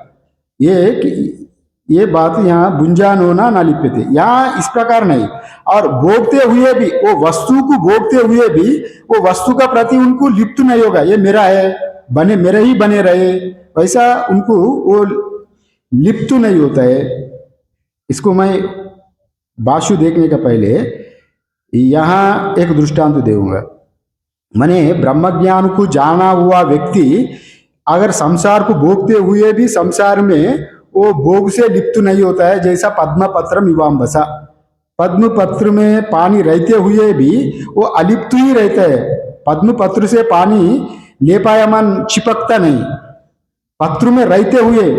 ये बात यहाँ बुंजान होना ना लिप्यते, यहाँ इस प्रकार नहीं। और भोगते हुए भी, वो वस्तु को भोगते हुए भी वो वस्तु का प्रति उनको लिप्त नहीं होगा, ये मेरा है, बने मेरे ही बने रहे, वैसा उनको वो लिप्त नहीं होता है। इसको मैं बाशु देखने का पहले यहाँ एक दृष्टांत दूंगा। मैंने ब्रह्म ज्ञान को जाना हुआ व्यक्ति अगर संसार को भोगते हुए भी संसार में वो भोग से लिप्त नहीं होता है, जैसा पद्म पत्र इवाम्बसा, पद्म पत्र में पानी रहते हुए भी वो अलिप्त ही रहता है। पद्म पत्र से पानी लेपायमान चिपकता नहीं, पत्र में रहते हुए,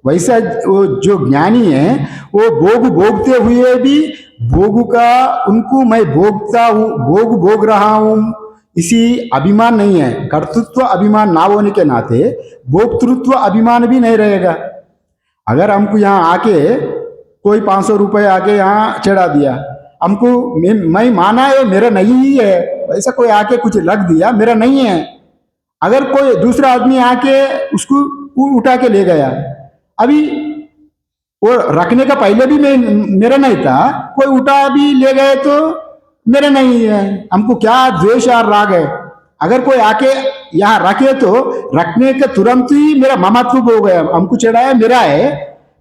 वैसा वो जो ज्ञानी है वो भोगते हुए भी भोग का उनको मैं भोगता हूँ, भोग रहा हूँ, इसी अभिमान नहीं है। कर्तृत्व अभिमान ना होने के नाते भोक्तृत्व अभिमान भी नहीं रहेगा। अगर हमको यहाँ आके कोई 500 रुपये आके यहाँ चढ़ा दिया, हमको मैं माना है मेरा नहीं ही है, वैसा कोई आके कुछ रख दिया मेरा नहीं है, अगर कोई दूसरा आदमी आके उसको उठा के ले गया, अभी वो रखने का पहले भी मेरा नहीं था, कोई उठा भी ले गए तो मेरा नहीं है, हमको क्या द्वेष और राग है। अगर कोई आके यहाँ रखे तो रखने के तुरंत ही मेरा ममत्व हो गया, हमको चढ़ाया मेरा है,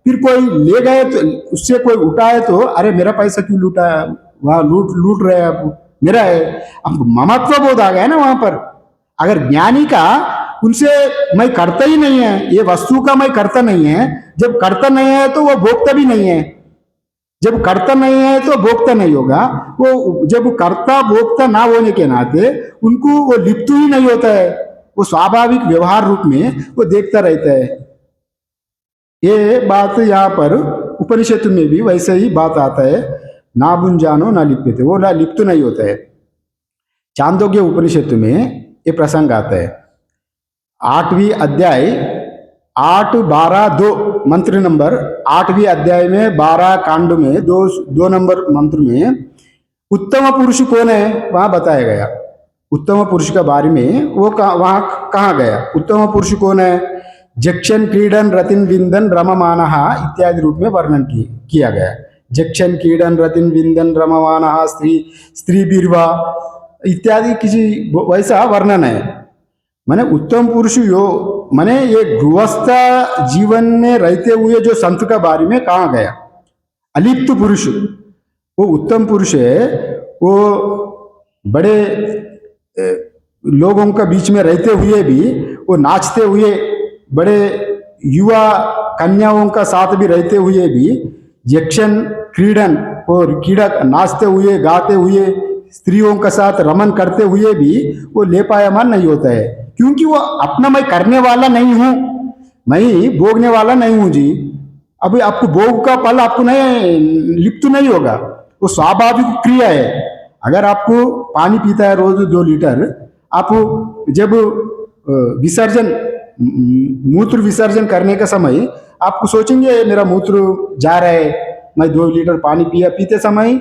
फिर कोई ले गए तो उससे कोई उठाए तो अरे मेरा पैसा क्यों लूटा, वहां लूट रहे हैं आप, मेरा है, हमको ममत्व बोध आ गया ना वहां पर। अगर ज्ञानी का उनसे मैं करता ही नहीं है, ये वस्तु का मैं करता नहीं है, जब करता नहीं है तो वो भोगता भी नहीं है, जब करता नहीं है तो भोगता नहीं होगा। वो जब करता भोगता ना होने के नाते उनको वो लिप्त ही नहीं होता है, वो स्वाभाविक व्यवहार रूप में वो देखता रहता है। ये बात यहाँ पर उपनिषद में भी वैसे ही बात आता है, ना बुंजानो ना लिप्यते, वो ना लिप्त नहीं होता है। चांदोग्य उपनिषद में ये प्रसंग आता है, 8वीं अध्याय 8, 12, 2 मंत्र नंबर 8वीं अध्याय में 12 कांड में 2 नंबर मंत्र में उत्तम पुरुष कौन है वहां बताया गया। उत्तम पुरुष के बारे में वो वहां कहा गया, उत्तम पुरुष कौन है, जक्षन क्रीडन रतिन विंदन रममानः इत्यादि रूप में वर्णन किया गया। जक्षन क्रीडन रतिन विंदन रममानः स्त्री बीरवा इत्यादि किसी वैसा वर्णन है। माने उत्तम पुरुष माने ये गृहस्थ जीवन में रहते हुए जो संत का बारे में कहा गया, अलिप्त पुरुष वो उत्तम पुरुष है, वो बड़े लोगों का बीच में रहते हुए भी, वो नाचते हुए, बड़े युवा कन्याओं का साथ भी रहते हुए भी, यक्षन क्रीडन और क्रीड़ा नाचते हुए गाते हुए स्त्रियों के साथ रमन करते हुए भी वो लेपायमान नहीं होता है, क्योंकि वो अपना मैं करने वाला नहीं हूं, मैं भोगने वाला नहीं हूं जी। अभी आपको भोग का फल आपको नहीं लिप्त नहीं होगा, वो स्वाभाविक क्रिया है। अगर आपको पानी पीता है रोज 2 लीटर, आप जब विसर्जन मूत्र विसर्जन करने का समय आपको सोचेंगे मेरा मूत्र जा रहा है, मैं 2 लीटर पानी पिया, पीते समय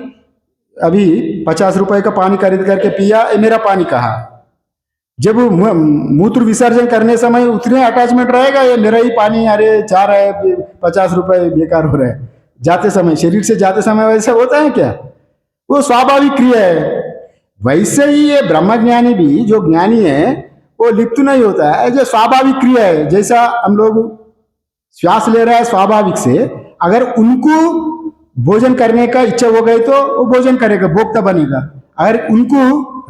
अभी 50 रुपए का पानी खरीद करके पिया, ये मेरा पानी कहाँ। जब मूत्र विसर्जन करने समय उतने अटैचमेंट रहेगा, ये मेरा ही पानी, अरे जा रहा है 50 रुपए बेकार हो रहा है, जाते समय शरीर से जाते समय वैसा होता है क्या? वो स्वाभाविक क्रिया है। वैसे ही ये ब्रह्मज्ञानी भी जो ज्ञानी है वो लिप्त नहीं होता है, जो स्वाभाविक क्रिया है। जैसा हम लोग श्वास ले रहा है स्वाभाविक से, अगर उनको भोजन करने का इच्छा हो गई तो वो भोजन करेगा, भोक्ता बनेगा। अगर उनको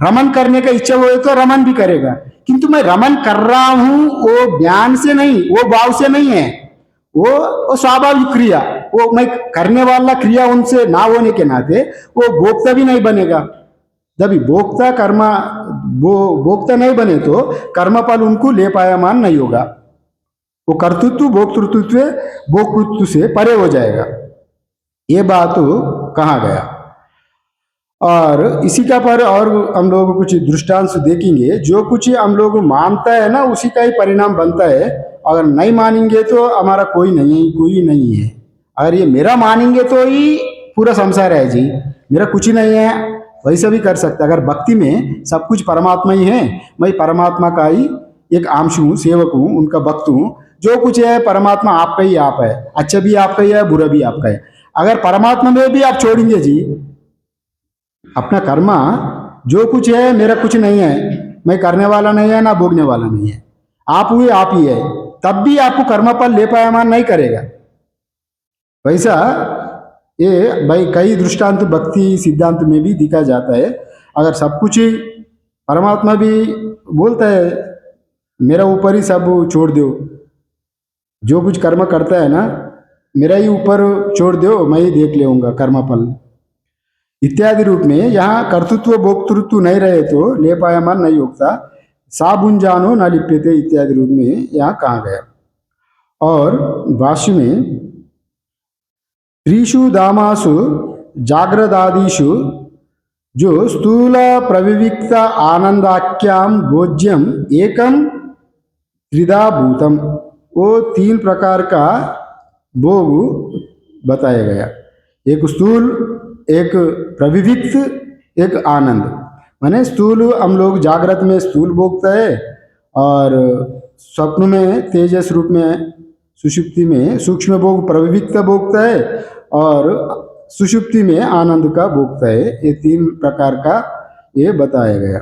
रमन करने का इच्छा हो तो रमन भी करेगा, किंतु मैं रमन कर रहा हूं वो ज्ञान से नहीं, वो भाव से नहीं है, वो स्वाभाविक क्रिया, वो मैं करने वाला क्रिया उनसे ना होने के नाते वो भोक्ता भी नहीं बनेगा। जब भोक्ता कर्मा भोक्ता नहीं बने तो कर्मफल उनको ले पायामान नहीं होगा, वो कर्तृत्व भोक्तृत्व से परे हो जाएगा। ये बात कहा गया। और इसी का पर और हम लोग कुछ दृष्टांत देखेंगे। जो कुछ हम लोग मानता है ना उसी का ही परिणाम बनता है, अगर नहीं मानेंगे तो हमारा कोई नहीं है। अगर ये मेरा मानेंगे तो ही पूरा संसार है जी, मेरा कुछ ही नहीं है, वैसा भी कर सकता। अगर भक्ति में सब कुछ परमात्मा ही है, मैं परमात्मा का ही एक अंश हूँ, सेवक हूँ, उनका भक्त हूँ, जो कुछ है परमात्मा आपका ही आप है, अच्छा भी आपका ही है, बुरा भी आपका है। अगर परमात्मा में भी आप छोड़ेंगे जी अपना कर्मा, जो कुछ है मेरा कुछ नहीं है, मैं करने वाला नहीं है ना भोगने वाला नहीं है, आप हुए आप ही है, तब भी आपको कर्म पर ले पायामान नहीं करेगा। वैसा ये भाई कई दृष्टांत भक्ति सिद्धांत में भी दिखा जाता है। अगर सब कुछ परमात्मा भी बोलता है मेरा ऊपर ही सब छोड़ दो, जो कुछ कर्म करता है ना मेरा ही ऊपर छोड़ दो, मैं ही देख लेऊंगा कर्मफल इत्यादि रूप में। यहाँ कर्तृत्व भोक्तृत्व नहीं रहे तो ले पायामान नहीं होता, साबुंजानो न लिप्यते इत्यादि रूप में यहाँ कहा गया। और भाष्य में त्रिषु धामासु जाग्रदादिषु जो स्थूल प्रविविक्त आनंदाख्याम भोज्यम एकम त्रिधा भूतम, वो 3 प्रकार का भोग बताया गया। एक स्थूल, एक प्रविविक्त, एक आनंद। माने स्थूल हम लोग जागृत में स्थूल भोगता है, और स्वप्न में तेजस रूप में सुषुप्ति में सूक्ष्म भोग प्रविविक्त भोगता है, और सुषुप्ति में आनंद का भोगता है। ये 3 प्रकार का ये बताया गया।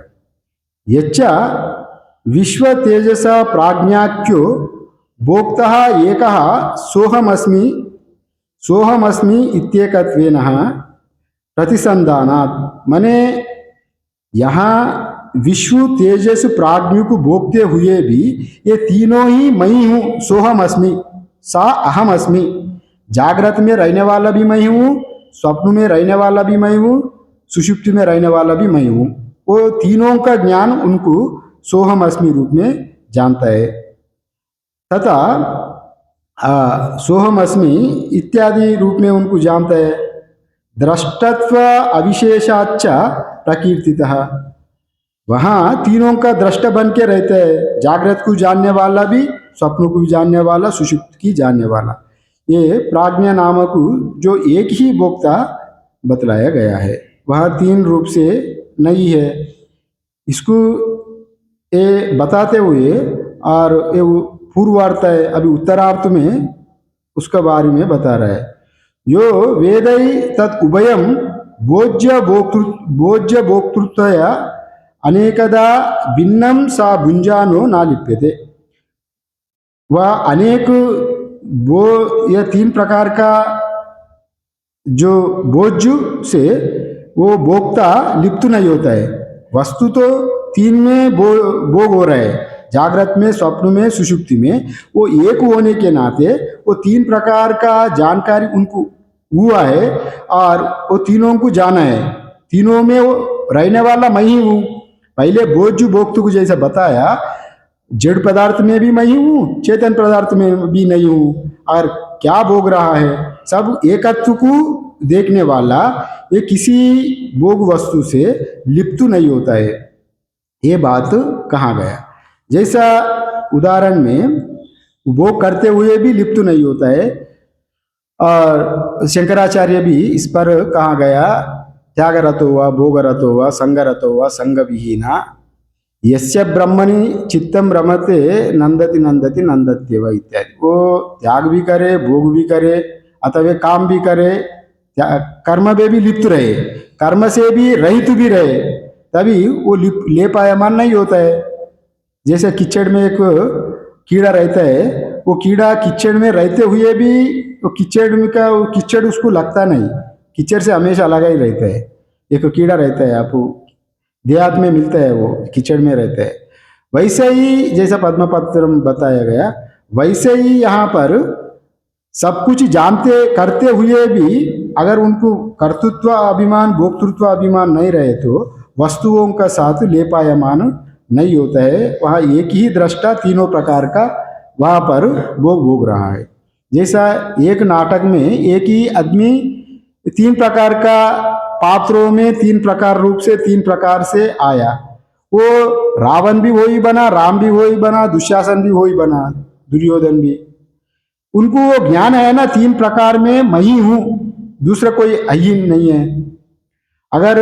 यच्चा विश्व तेजसा प्राज्ञाख्यो भोक्ता एकः सोहमस्मि इत्येकत्वेन प्रतिसंधानात्। माने यहाँ विश्व तेजस प्राज्ञ को भोगते हुए भी ये तीनों ही मैं हूँ, सोहम अस्मि, सा अहम अस्मि। जागृत में रहने वाला भी मैं हूँ, स्वप्न में रहने वाला भी मैं हूँ, सुषुप्ति में रहने वाला भी मैं हूँ। वो तीनों का ज्ञान उनको सोहम अस्मि रूप में जानता है। तथा सोहम अस्मि इत्यादि रूप में उनको जानता है। द्रष्टत्व अविशेषाच्च प्रकीर्तितः, वहाँ तीनों का दृष्टा बन के रहते हैं, जागृत को जानने वाला भी, स्वप्न को भी जानने वाला, सुषुप्त की जानने वाला। ये प्राज्ञा नामक जो एक ही भोक्ता बतलाया गया है, वह 3 रूप से नहीं है। इसको ये बताते हुए और ये पूर्वार्थ है, अभी उत्तरार्थ में उसका बारे में बता रहा है। यो वेदै तत् उभयम भोज्य भोक्तृत्वया अनेकदा भिन्नम सा भुंजानो ना लिप्यते। वह अनेक यह 3 प्रकार का जो भोज्य से वो भोक्ता लिप्त नहीं होता है। वस्तु तो तीन में भोग हो रहा है, जागृत में, स्वप्न में, सुषुप्ति में। वो एक होने के नाते वो तीन प्रकार का जानकारी उनको हुआ है और वो तीनों को जाना है। तीनों में वो रहने वाला मैं ही हूँ। पहले बोझ भोक्तु को जैसा बताया, जड़ पदार्थ में भी मैं ही हूँ, चेतन पदार्थ में भी नहीं हूँ। और क्या भोग रहा है, सब एकत्व को देखने वाला, ये किसी भोग वस्तु से लिप्त नहीं होता है। ये बात कहा गया। जैसा उदाहरण में भोग करते हुए भी लिप्त नहीं होता है। और शंकराचार्य भी इस पर कहा गया, त्यागरतो वा भोगरतो वा संगरतो वा संग विहीना यस्य ब्रह्मणि चित्तम रमते नंदति नंदति नंदत्येव इत्यादि। वो त्याग भी करे, भोग भी करे, अथवा काम भी करे, कर्म में भी लिप्त रहे, कर्म से भी रहित भी रहे, तभी वो लेपायमान नहीं होता है। जैसे कीचड़ में एक कीड़ा रहता है, वो कीड़ा कीचड़ में रहते हुए भी तो कीचड़ उसको लगता नहीं, कीचड़ से हमेशा अलग ही रहता है। एक कीड़ा रहता है, आपको देहात में मिलता है, वो कीचड़ में रहता है। वैसे ही जैसा पद्मपत्र में बताया गया, वैसे ही यहाँ पर सब कुछ जानते करते हुए भी अगर उनको कर्तृत्व अभिमान, भोक्तृत्व अभिमान नहीं रहे तो वस्तुओं का साथ लेपायमान नहीं होता है। वहाँ एक ही दृष्टा तीनों प्रकार का वहाँ पर भोग रहा है। जैसा एक नाटक में एक ही आदमी तीन प्रकार का पात्रों में तीन प्रकार रूप से, तीन प्रकार से आया। वो रावण भी वही बना, राम भी वही बना, दुशासन भी वही बना, दुर्योधन भी। उनको वो ज्ञान है ना, तीन प्रकार में मैं ही हूं, दूसरा कोई ही नहीं है। अगर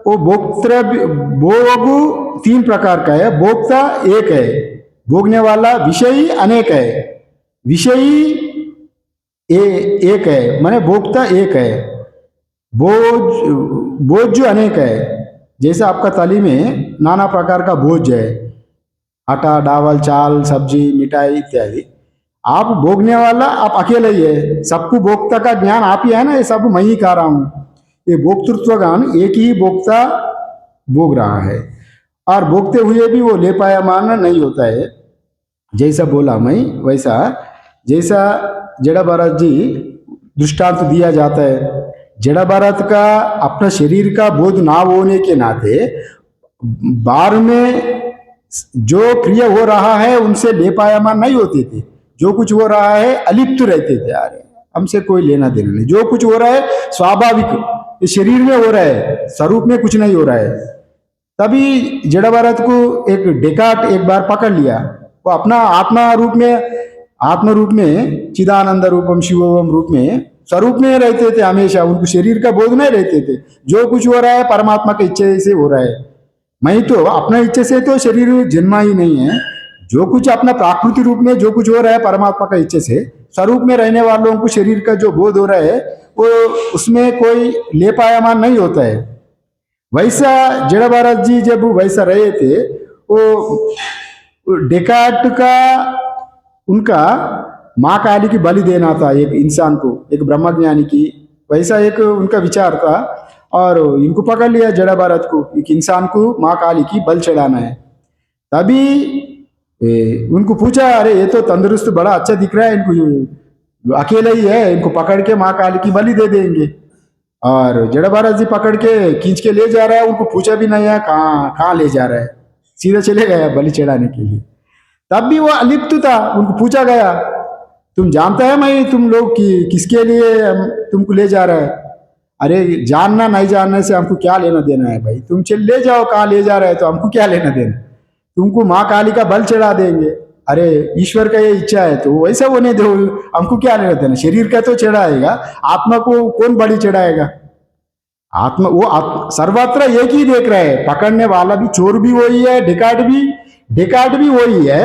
वो भोग तीन प्रकार का है, भोक्ता एक है, भोगने वाला विषयी अनेक है, विषयी एक है, माने भोक्ता एक है, बोझ अनेक है। जैसे आपका थाली में नाना प्रकार का बोझ है, आटा, डावल, चाल, सब्जी, मिठाई इत्यादि। आप भोगने वाला आप अकेले ही है, सबको भोक्ता का ज्ञान आप ही है ना, ये सब मैं ही खा रहा हूँ। ये भोक्तृत्व ज्ञान एक ही भोक्ता भोग रहा है, और भोगते हुए भी वो ले पाया मानना नहीं होता है। जैसा बोला मैं वैसा, जैसा जड़ा भरत जी दृष्टांत दिया जाता है, जड़ा भरत का अपना शरीर का बोध ना होने के नाते बाहर में जो क्रिया हो रहा है उनसे लेपायमान नहीं होते थे। जो कुछ हो रहा है अलिप्त रहते थे, यार हमसे कोई लेना देना नहीं, जो कुछ हो रहा है स्वाभाविक शरीर में हो रहा है, स्वरूप में कुछ नहीं हो रहा है। तभी जड़ा भरत को एक डेकार्ट एक बार पकड़ लिया, वो अपना आत्म रूप में चिदानंद रूपम शिवोम रूप में स्वरूप में रहते थे हमेशा, उनको शरीर का बोध नहीं रहते थे। जो कुछ हो रहा है परमात्मा के इच्छा से हो रहा है, मैं तो अपना इच्छा से तो शरीर जन्मा ही नहीं है। जो कुछ अपना प्राकृतिक रूप में जो कुछ हो रहा है परमात्मा का इच्छा से, स्वरूप में रहने वालों को शरीर का जो बोध हो रहा है वो उसमें कोई लेपायमान नहीं होता है। वैसा जड़ा भरत जी जब वैसा रहे थे, वो डेकार्ट का उनका माँ काली की बलि देना था एक इंसान को, एक ब्रह्मज्ञानी की, वैसा एक उनका विचार था। और इनको पकड़ लिया जड़ा भरत को, एक इंसान को माँ काली की बल चढ़ाना है। तभी उनको पूछा, अरे ये तो तंदुरुस्त बड़ा अच्छा दिख रहा है, इनको अकेले ही है, इनको पकड़ के माँ काली की बलि दे देंगे। और जड़ा भरत जी पकड़ के खींच के ले जा रहा है, उनको पूछा भी नहीं है कहाँ ले जा रहा है, सीधा चले गया बलि चढ़ाने के लिए। तब भी वो अलिप्त था। उनको पूछा गया, तुम जानता है मैं तुम लोग किसके लिए तुमको ले जा रहा है? अरे जानना नहीं जानने से हमको क्या लेना देना है भाई, तुम चल ले जाओ, कहाँ ले जा रहे हैं तो हमको क्या लेना देना, तुमको माँ काली का बल चढ़ा देंगे। अरे ईश्वर का ये इच्छा है तो वैसा होने दो, हमको क्या लेना देना, शरीर का तो चढ़ाएगा, आत्मा को कौन बलि चढ़ाएगा? आत्मा वो सर्वत्र एक ही देख रहा है, पकड़ने वाला भी चोर भी वही है, डिकार्ड भी वही है,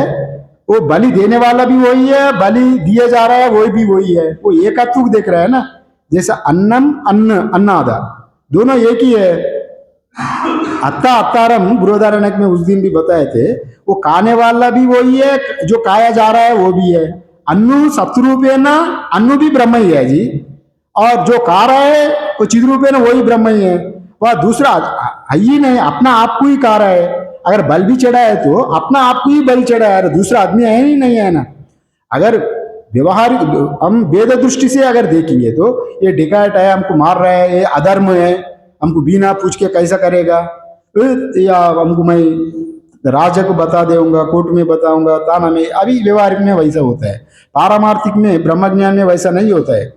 वो बलि देने वाला भी वही है, बलि दिया जा रहा है वही भी वही है। वो एकात्मक देख रहा है ना, जैसा अन्नादा दोनों एक ही है। अत्तारम बृहदारण्यक में उस दिन भी बताए थे, वो खाने वाला भी वही है, जो खाया जा रहा है वो भी है। अन्नु सत्रूप है ना, अन्नु भी ब्रह्म ही है जी, और जो खा रहा है वो चिद्रूप है ना, वही ब्रह्म ही है। वह दूसरा ही नहीं, अपना आप को ही खा रहा है। अगर बल भी चढ़ा है तो अपना आप को ही बल चढ़ा है, दूसरा आदमी है ही नहीं है ना। अगर व्यवहारिक हम वेद दृष्टि से अगर देखेंगे तो ये डिकायत है, हमको मार रहा है, ये अधर्म है, हमको बिना पूछ के कैसा करेगा, या हमको मैं राजा को बता दूंगा, कोर्ट में बताऊंगा, ताना में। अभी व्यवहारिक में वैसा होता है, पारमार्थिक में ब्रह्म ज्ञान में वैसा नहीं होता है।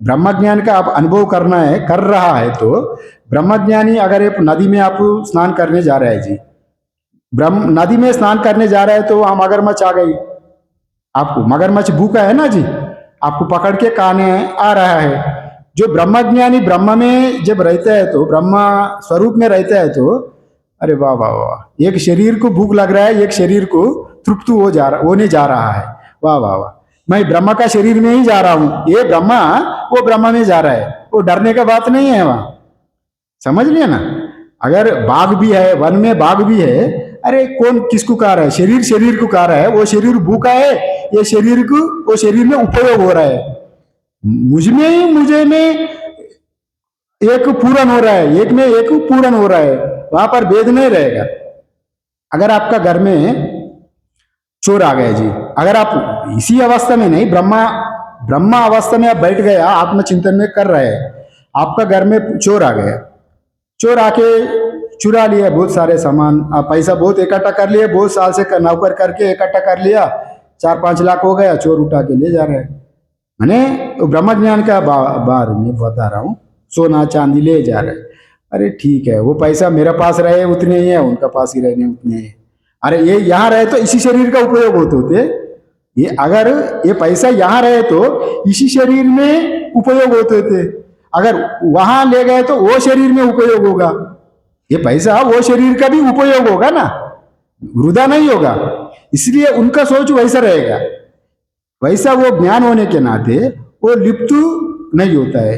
ब्रह्म ज्ञान का आप अनुभव करना है, कर रहा है तो ब्रह्मज्ञानी अगर एक नदी में आप स्नान करने जा रहे हैं जी, ब्रह्म नदी में स्नान करने जा रहे हैं तो वहां मगरमच्छ आ गई, आपको मगरमच्छ भूखा है ना जी, आपको पकड़ के खाने आ रहा है। जो ब्रह्मज्ञानी ब्रह्म में जब रहता है तो ब्रह्म स्वरूप में रहता है तो अरे वाह वाह वाह, एक शरीर को भूख लग रहा है, एक शरीर को तृप्त होने जा रहा है, वाह वाह वाह, मैं ब्रह्म का शरीर में ही जा रहा हूं, ये ब्रह्मा वो ब्रह्म में जा रहा है, वो डरने का बात नहीं है वहां, समझ लिया ना। अगर बाघ भी है, वन में बाघ भी है, अरे कौन किसको कह रहा है, शरीर शरीर को कह रहा है, वो शरीर भूखा है, ये शरीर को वो शरीर में उपयोग हो रहा है, मुझे में एक पूर्ण हो रहा है, एक में एक पूर्ण हो रहा है, वहां पर भेद नहीं रहेगा। अगर आपका घर में चोर आ गए जी, अगर आप इसी अवस्था में नहीं, ब्रह्मा अवस्था में आप बैठ गए, आत्मचिंतन में कर रहे हैं, आपका घर में चोर आ गया, चोर आके चुरा लिया बहुत सारे सामान, आप पैसा बहुत इकट्ठा कर लिया, बहुत साल से नौकर करके इकट्ठा कर लिया, 4-5 लाख हो गया, चोर उठा के ले जा रहे हैं। मैंने ब्रह्म ज्ञान का बार में बता रहा हूँ, सोना चांदी ले जा रहे हैं, अरे ठीक है, वो पैसा मेरे पास रहे उतने ही है, उनका पास ही रहने उतने ही, अरे ये यहाँ रहे तो इसी शरीर का उपयोग होते, ये अगर ये पैसा यहाँ रहे तो इसी शरीर में उपयोग होते थे, अगर वहां ले गए तो वो शरीर में उपयोग होगा, ये पैसा वो शरीर का भी उपयोग होगा ना, वृथा नहीं होगा। इसलिए उनका सोच वैसा रहेगा, वैसा वो ज्ञान होने के नाते वो लिप्त नहीं होता है।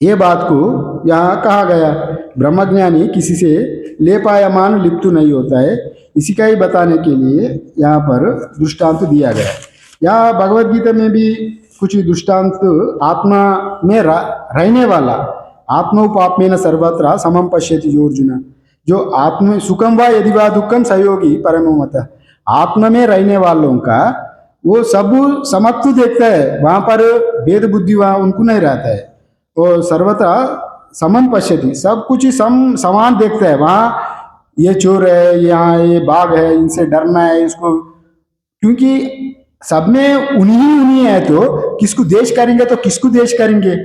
ये बात को यहाँ कहा गया, ब्रह्मज्ञानी किसी से लेपायमान लिप्त नहीं होता है, इसी का ही बताने के लिए यहाँ पर दृष्टांत दिया गया। यहाँ भगवद गीता में भी कुछ दृष्टांत, आत्मा में रहने वाला, आत्मोपात्मेन सर्वत्र समम पश्यति जो अर्जुन, जो आत्म सुखम व यदि वा दुखम सहयोगी परमो मत, आत्मा में रहने वालों का वो सब समत्व देखता है, वहां पर भेद बुद्धि वहां उनको नहीं रहता है, वो सर्वथा समन पश्यति, सब कुछ समान देखता है, वहां ये चोर है, यहाँ ये बाघ है, इनसे डरना है इसको, क्योंकि सब में उन्हीं है, तो किसको देश करेंगे तो किसको देश करेंगे,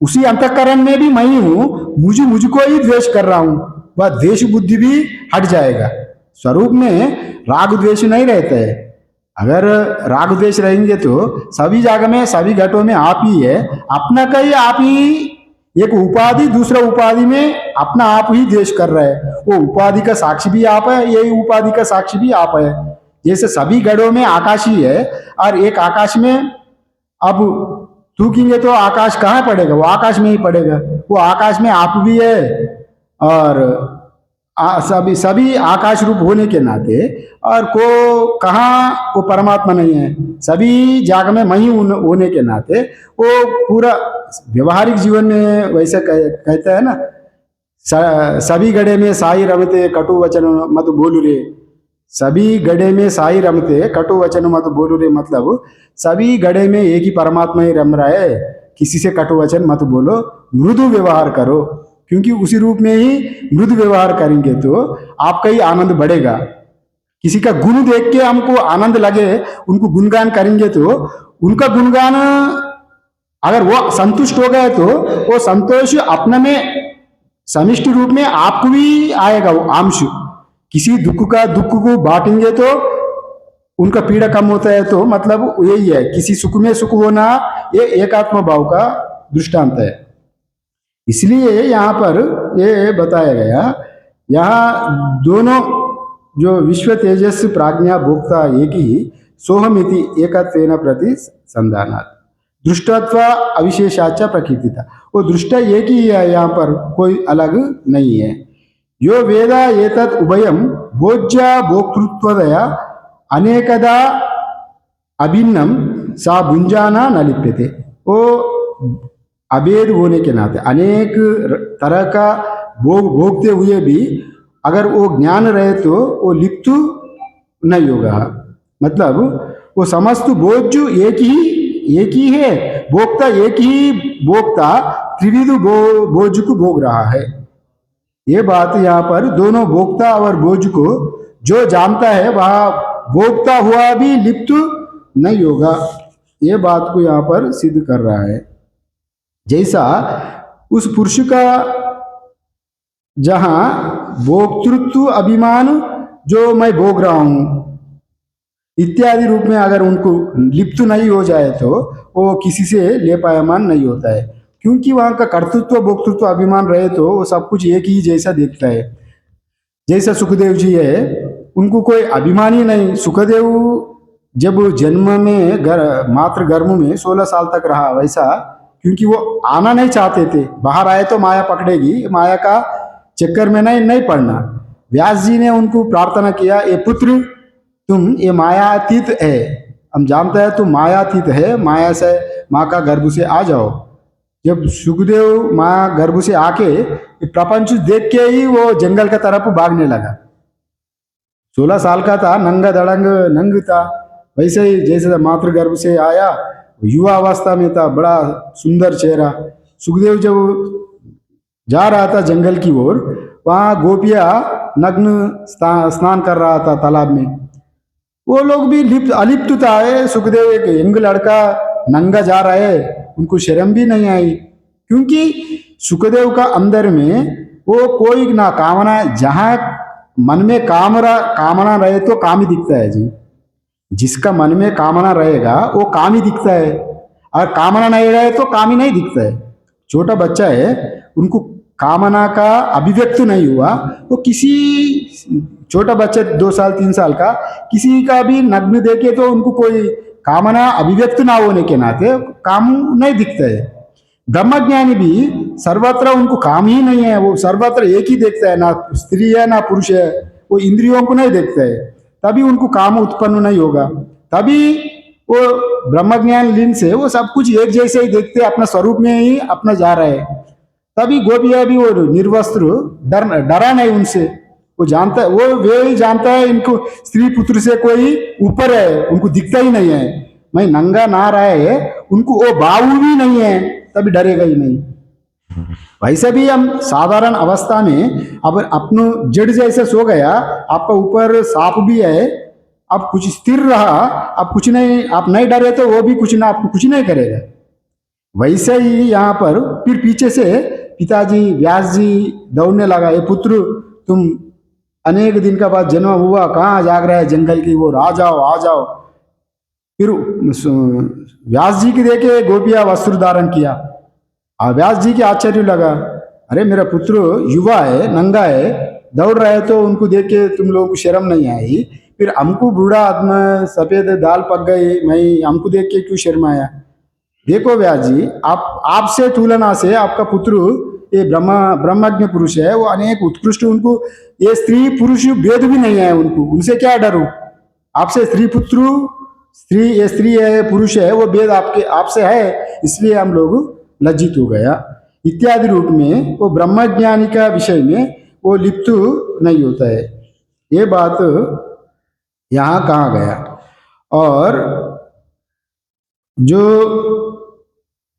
उसी अंतःकरण में भी मैं ही हूं, मुझको ही द्वेष कर रहा हूं, वह द्वेष बुद्धि भी हट जाएगा। स्वरूप में राग द्वेष नहीं रहता है, अगर राग द्वेष रहेंगे तो सभी जगह में सभी घटों में आप ही है, अपना का ही आप ही, एक उपाधि दूसरा उपाधि में अपना आप ही द्वेष कर रहा है, वो उपाधि का साक्षी भी आप है, यही उपाधि का साक्षी भी आप है। जैसे सभी घड़ों में आकाश ही है, और एक आकाश में अब थूकेंगे तो आकाश कहाँ पड़ेगा, वो आकाश में ही पड़ेगा, वो आकाश में आप भी है, और सभी आकाश रूप होने के नाते, और को कहाँ वो परमात्मा नहीं है, सभी जाग में मैं ही होने के नाते, वो पूरा व्यवहारिक जीवन में वैसे कहता है ना, सभी गड़े में साई रमते कटु वचन मत बोलू रे, सभी गड़े में साई रमते कटु वचन मत बोलू रे, मतलब सभी गड़े में एक ही परमात्मा ही रम रहा है, किसी से कटु वचन मत बोलो, मृदु व्यवहार करो, क्योंकि उसी रूप में ही मृदु व्यवहार करेंगे तो आपका ही आनंद बढ़ेगा। किसी का गुण देख के हमको आनंद लगे, उनको गुणगान करेंगे तो उनका गुणगान अगर वो संतुष्ट हो गए तो वो संतोष अपने में समिष्ट रूप में आपको भी आएगा, वो अंश, किसी दुख को बांटेंगे तो उनका पीड़ा कम होता है, तो मतलब यही है, किसी सुख में सुख होना, ये एकात्म भाव का दृष्टांत है। इसलिए यहाँ पर ये बताया गया, यहाँ दोनों जो विश्व तेजस प्राज्ञा भोक्ता एक ही, सोहमिति एकत्वेन प्रति संधानात् दृष्टत्व अविशेषाचा प्रकृतिता, वो दृष्टा एक ही है, यहाँ पर कोई अलग नहीं है। यो वेदा एतत् उभयम भोज्य भोक्तृत्वदया अनेकदा अभिन्नम सा भुंजाना न लिप्यते, वो अभेद होने के नाते अनेक तरह का भोगते हुए भी अगर वो ज्ञान रहे तो वो लिप्त नहीं होगा। मतलब वो समस्त बोझ एक ही है, भोक्ता एक ही भोक्ता त्रिविध बोझ को भोग रहा है। ये बात यहाँ पर दोनों भोक्ता और बोझ को जो जानता है वह भोक्ता हुआ भी लिप्त नहीं होगा। ये बात को यहाँ पर सिद्ध कर रहा है। जैसा उस पुरुष का जहां भोक्तृत्व अभिमान जो मैं भोग रहा हूं इत्यादि रूप में अगर उनको लिप्त नहीं हो जाए तो वो किसी से लेपायमान नहीं होता है, क्योंकि वहां का कर्तृत्व भोक्तृत्व अभिमान रहे तो वो सब कुछ एक ही जैसा देखता है। जैसा सुखदेव जी है, उनको कोई अभिमान ही नहीं। सुखदेव जब जन्म में मात्र गर्भ में 16 साल तक रहा, वैसा क्योंकि वो आना नहीं चाहते थे, बाहर आए तो माया पकड़ेगी, माया का चक्कर में नहीं पड़ना। व्यास जी ने उनको प्रार्थना किया, ये पुत्र तुम ये मायातीत है, हम जानते हैं तुम मायातीत है, माया से माँ का गर्भ से आ जाओ। जब सुखदेव माँ गर्भ से आके प्रपंच देख के ही वो जंगल का तरफ भागने लगा। 16 साल का था, नंगा दड़ंग नंग था। वैसे ही जैसे मातृ गर्भ से आया, युवा अवस्था में था, बड़ा सुंदर चेहरा। सुखदेव जब जा रहा था जंगल की ओर, वहाँ गोपियाँ नग्न स्नान कर रहा था तालाब में। वो लोग भी अलिप्त था। सुखदेव एक यंग लड़का नंगा जा रहा है, उनको शर्म भी नहीं आई, क्योंकि सुखदेव का अंदर में वो कोई ना कामना, जहाँ मन में कामना रहे तो काम ही दिखता है जी। जिसका मन में कामना रहेगा वो काम ही दिखता है, और कामना नहीं रहे तो काम ही नहीं दिखता है। छोटा बच्चा है, उनको कामना का अभिव्यक्त नहीं हुआ, वो किसी छोटा बच्चा 2 साल 3 साल का किसी का भी नग्न देखे तो उनको कोई कामना अभिव्यक्त ना होने के नाते काम नहीं दिखता है। ब्रह्मज्ञानी भी सर्वत्र उनको काम ही नहीं है, वो सर्वत्र एक ही देखता है, ना स्त्री है ना पुरुष है, वो इंद्रियों को नहीं देखता है, तभी उनको काम उत्पन्न नहीं होगा। तभी वो ब्रह्मज्ञान लीन से वो सब कुछ एक जैसे ही देखते हैं, अपना स्वरूप में ही अपना जा रहा है। तभी गोपियाँ भी वो निर्वस्त्र डरा नहीं उनसे। वो जानता है, वे ही जानता है इनको स्त्री पुत्र से कोई ऊपर है, उनको दिखता ही नहीं है। मैं नंगा ना रहा है, उनको वो भाव भी नहीं है, तभी डरेगा ही नहीं। वैसे भी हम साधारण अवस्था में अब अपनो जड़ जैसे सो गया, आपका ऊपर सांप भी है, आप कुछ स्थिर रहा, आप कुछ नहीं, आप नहीं डरे तो वो भी कुछ ना आपको कुछ नहीं करेगा। वैसे ही यहाँ पर फिर पीछे से पिताजी व्यास जी दौड़ने लगा, ये पुत्र तुम अनेक दिन का बाद जन्म हुआ, कहाँ जाग रहा है जंगल की ओर, आ जाओ आ जाओ। फिर व्यास जी की देखे गोपियाँ वस्त्र धारण किया, और व्यास जी के आश्चर्य लगा, अरे मेरा पुत्र युवा है, नंगा है, दौड़ रहा है, तो उनको देख के तुम लोगों को शर्म नहीं आई? फिर हमको बूढ़ा आदमी सफेद दाल पक गई, मैं हमको देख के क्यों शर्म आया? देखो व्यास जी, आपसे तुलना से आपका पुत्र ये ब्रह्मज्ञ पुरुष है, वो अनेक उत्कृष्ट, उनको ये स्त्री पुरुष भेद भी नहीं है, उनको उनसे क्या डरूं? आपसे ये स्त्री है पुरुष है, वो भेद आपसे है, इसलिए हम लोग लज्जित हो गया इत्यादि रूप में वो ब्रह्मज्ञानी का विषय में वो लिप्त नहीं होता है। ये बात यहाँ कहा गया। और जो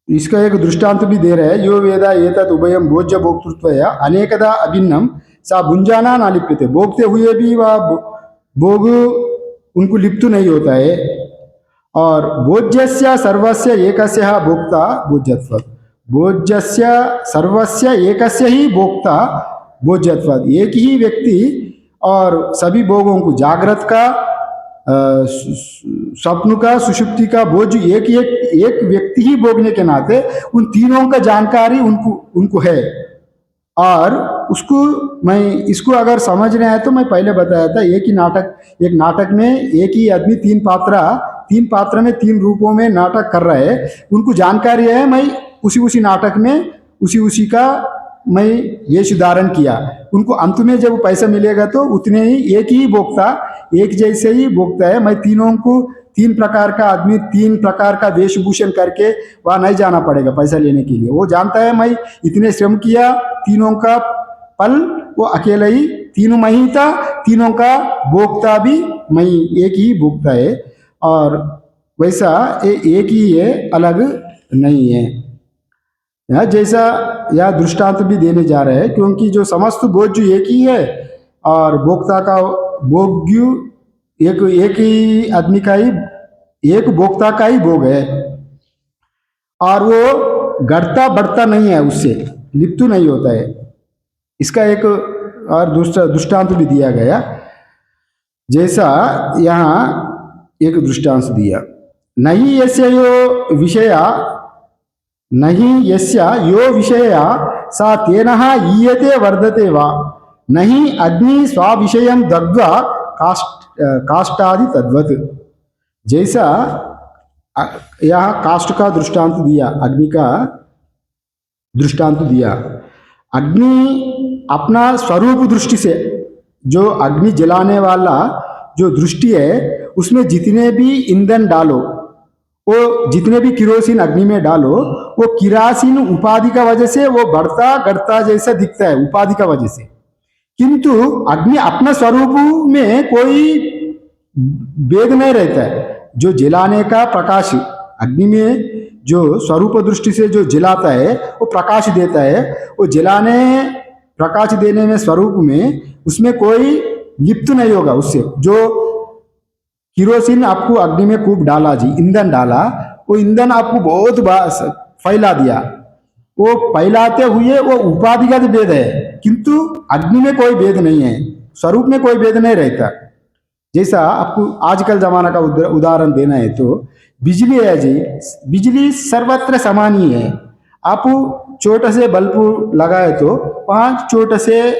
इसका एक दृष्टांत भी दे रहा है, यो वेदा एतत् उभयम भोज्य भोक्तृत्वया अनेकदा अभिन्नम सा भुंजाना न लिप्यते। भोगते हुए भी वह भोग उनको लिप्त नहीं होता है। और भोज्यस्य सर्वस्य एकस्य भोक्ता भोज्यत्वात्, भोज्यस्य सर्वस्य एकस्य ही भोक्ता भोज्यत्वात्। एक ही व्यक्ति और सभी भोगों को, जागृत का, स्वप्न का, सुषुप्ति का बोझ एक व्यक्ति ही भोगने के नाते उन तीनों का जानकारी उनको है। और इसको अगर समझना है तो मैं पहले बताया था, एक नाटक में एक ही आदमी तीन पात्र में 3 रूपों में नाटक कर रहा है, उनको जानकारी है मैं उसी नाटक में उसी का मैं वेश धारण किया। उनको अंत में जब पैसा मिलेगा तो उतने ही एक ही भोक्ता, एक जैसे ही भोक्ता है। मैं तीनों को 3 प्रकार का आदमी 3 प्रकार का वेशभूषण करके वहाँ नहीं जाना पड़ेगा पैसा लेने के लिए। वो जानता है मैं इतने श्रम किया, तीनों का फल वो अकेले ही तीनों मैं ही था, तीनों का भोक्ता भी मैं, एक ही भोक्ता है, और वैसा एक ही है, अलग नहीं है। यहाँ जैसा यह दृष्टांत भी देने जा रहे हैं, क्योंकि जो समस्त भोज्य एक ही है और भोक्ता का भोग्य एक एक ही आदमी का ही, एक भोक्ता का ही भोग है, और वो घटता बढ़ता नहीं है, उससे लिप्त नहीं होता है। इसका एक और दूसरा दृष्टांत भी दिया गया, जैसा यहाँ एक दृष्टांत दिया, नहीं यस्य यो विषया, नहीं यस्य यो विषया सा तेनः ईयते वर्धते वा, नहीं अग्नि स्वाविषयं दग्ध्वा काष्ठादि तद्वत्। जैसा यहाँ काष्ठ का दृष्टांत दिया, अग्नि का दृष्टांत दिया। अग्नि अपना स्वरूप दृष्टि से, जो अग्नि जलाने वाला जो दृष्टि है, उसमें जितने भी ईंधन डालो, वो जितने भी किरोसिन अग्नि में डालो, वो किरासिन उपाधि का वजह से वो बढ़ता घटता जैसा दिखता है, उपाधि का वजह से। किंतु अग्नि अपना स्वरूप में कोई भेद नहीं रहता है। जो जलाने का प्रकाश, अग्नि में जो स्वरूप दृष्टि से जो जलाता है वो प्रकाश देता है, वो जलाने प्रकाश देने में स्वरूप में उसमें कोई लिप्त नहीं होगा उससे। जो किरोसिन आपको अग्नि में खूब डाला जी, ईंधन डाला, वो ईंधन आपको बहुत फैला दिया, वो फैलाते हुए वो उपाधिगत भेद है, किंतु अग्नि में कोई भेद नहीं है, स्वरूप में कोई भेद नहीं रहता। जैसा आपको आजकल जमाना का उदाहरण देना है तो बिजली है जी, बिजली सर्वत्र समान ही है। आप छोटे से बल्ब लगाए तो 5 छोटे से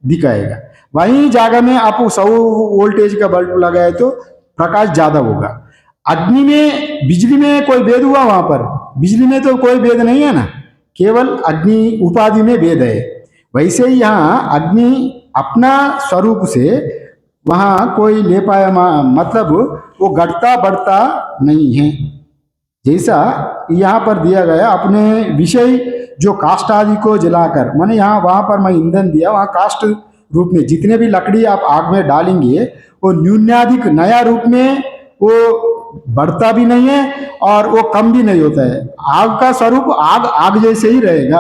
दिखाएगा, वहीं जगह में आप 100 वोल्टेज का बल्ब लगाए तो प्रकाश ज्यादा होगा। अग्नि में बिजली में कोई भेद हुआ? वहां पर बिजली में तो कोई भेद नहीं है ना, केवल अग्नि उपाधि में भेद है। वैसे ही यहाँ अग्नि अपना स्वरूप से वहां कोई ले पाया, मतलब वो घटता बढ़ता नहीं है। जैसा यहाँ पर दिया गया, अपने विषय जो काष्ठ आदि को जलाकर, माने यहाँ वहां पर मैं ईंधन दिया, वहां काष्ठ रूप में जितने भी लकड़ी आप आग में डालेंगे वो न्यूनाधिक नया रूप में वो बढ़ता भी नहीं है और वो कम भी नहीं होता है। आग का स्वरूप आग आग जैसे ही रहेगा,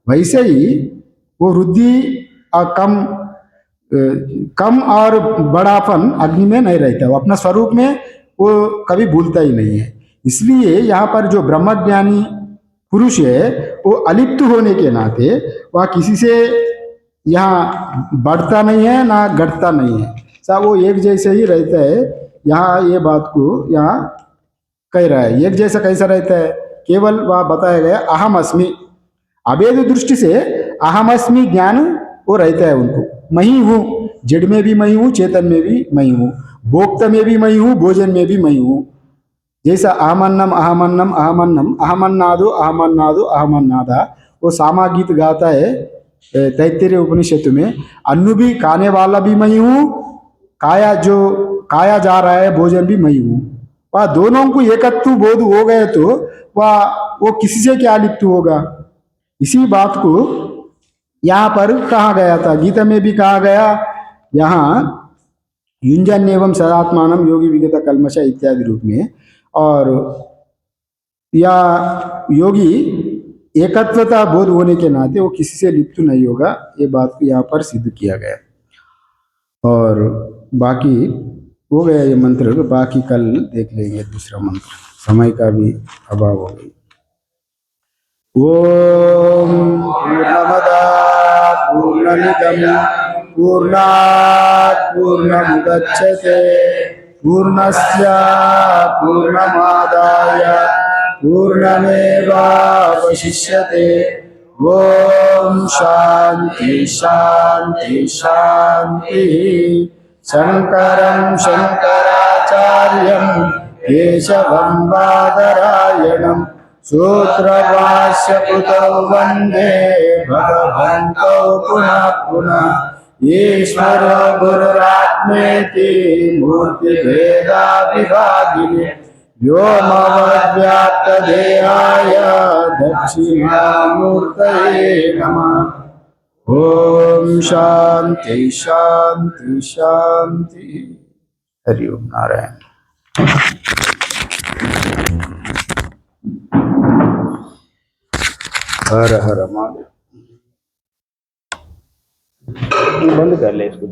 वैसे ही वो वृद्धि और कम और बड़ापन अग्नि में नहीं रहता, वो अपना स्वरूप में वो कभी भूलता ही नहीं है। इसलिए यहाँ पर जो ब्रह्मज्ञानी पुरुष है वो अलिप्त होने के नाते वह किसी से यहाँ बढ़ता नहीं है ना घटता नहीं है, सब वो एक जैसे ही रहता है। यहाँ ये बात को यहाँ कह रहा है, एक जैसा कैसा रहता है, केवल वह बताया गया अहम अस्मि, अभेद दृष्टि से अहम अस्मि ज्ञान वो रहता है उनको। मैं ही हूँ, जड़ में भी मैं हूँ, चेतन में भी मैं हूँ, भोक्त में भी मैं हूँ, भोजन में भी मैं हूँ। जैसा अहमन्नम अहमन्नम अहमन्नम अहमन्नादो अहमन्नादो अहमन्नादा, वो सामा गीत गाता है तैत्तिरीय उपनिषद में, अन्नु भी खाने वाला भी मैं हूँ, काया जो खाया जा रहा है भोजन भी मैं हूँ। वह दोनों को एकत्व बोध हो गए तो वह वो किसी से क्या लिप्त होगा। इसी बात को यहाँ पर कहा गया था, गीता में भी कहा गया, यहाँ युंजन एवं सदात्मानम योगी विगत कल्मश इत्यादि रूप में। और या योगी एकत्वता बोध होने के नाते वो किसी से लिप्त नहीं होगा, ये बात को यहाँ पर सिद्ध किया गया। और बाकी हो गया ये मंत्र, बाकी कल देख लेंगे दूसरा मंत्र, समय का भी अभाव हो गई। ओम पूर्णमदा पूर्णमिदं पूर्णात् पूर्णमुदच्यते पूर्णस्य पूर्णमादाय पूर्णमेवावशिष्यते। ओम शांति शांति शांति। शंकरं शंकराचार्यं केशवं बादरायणं सूत्रभाष्यकृतौ वन्दे भगवन्तौ पुनः पुनः। ईश्वरो गुरुरात्मेति मूर्तिभेदाविभागिने व्योमवद्व्याप्तदेहाय दक्षिणामूर्तये नमः। ओम शांति शांति शांति। हरि ओम नारायण। हर हर महादेव। बंद कर ले इसको।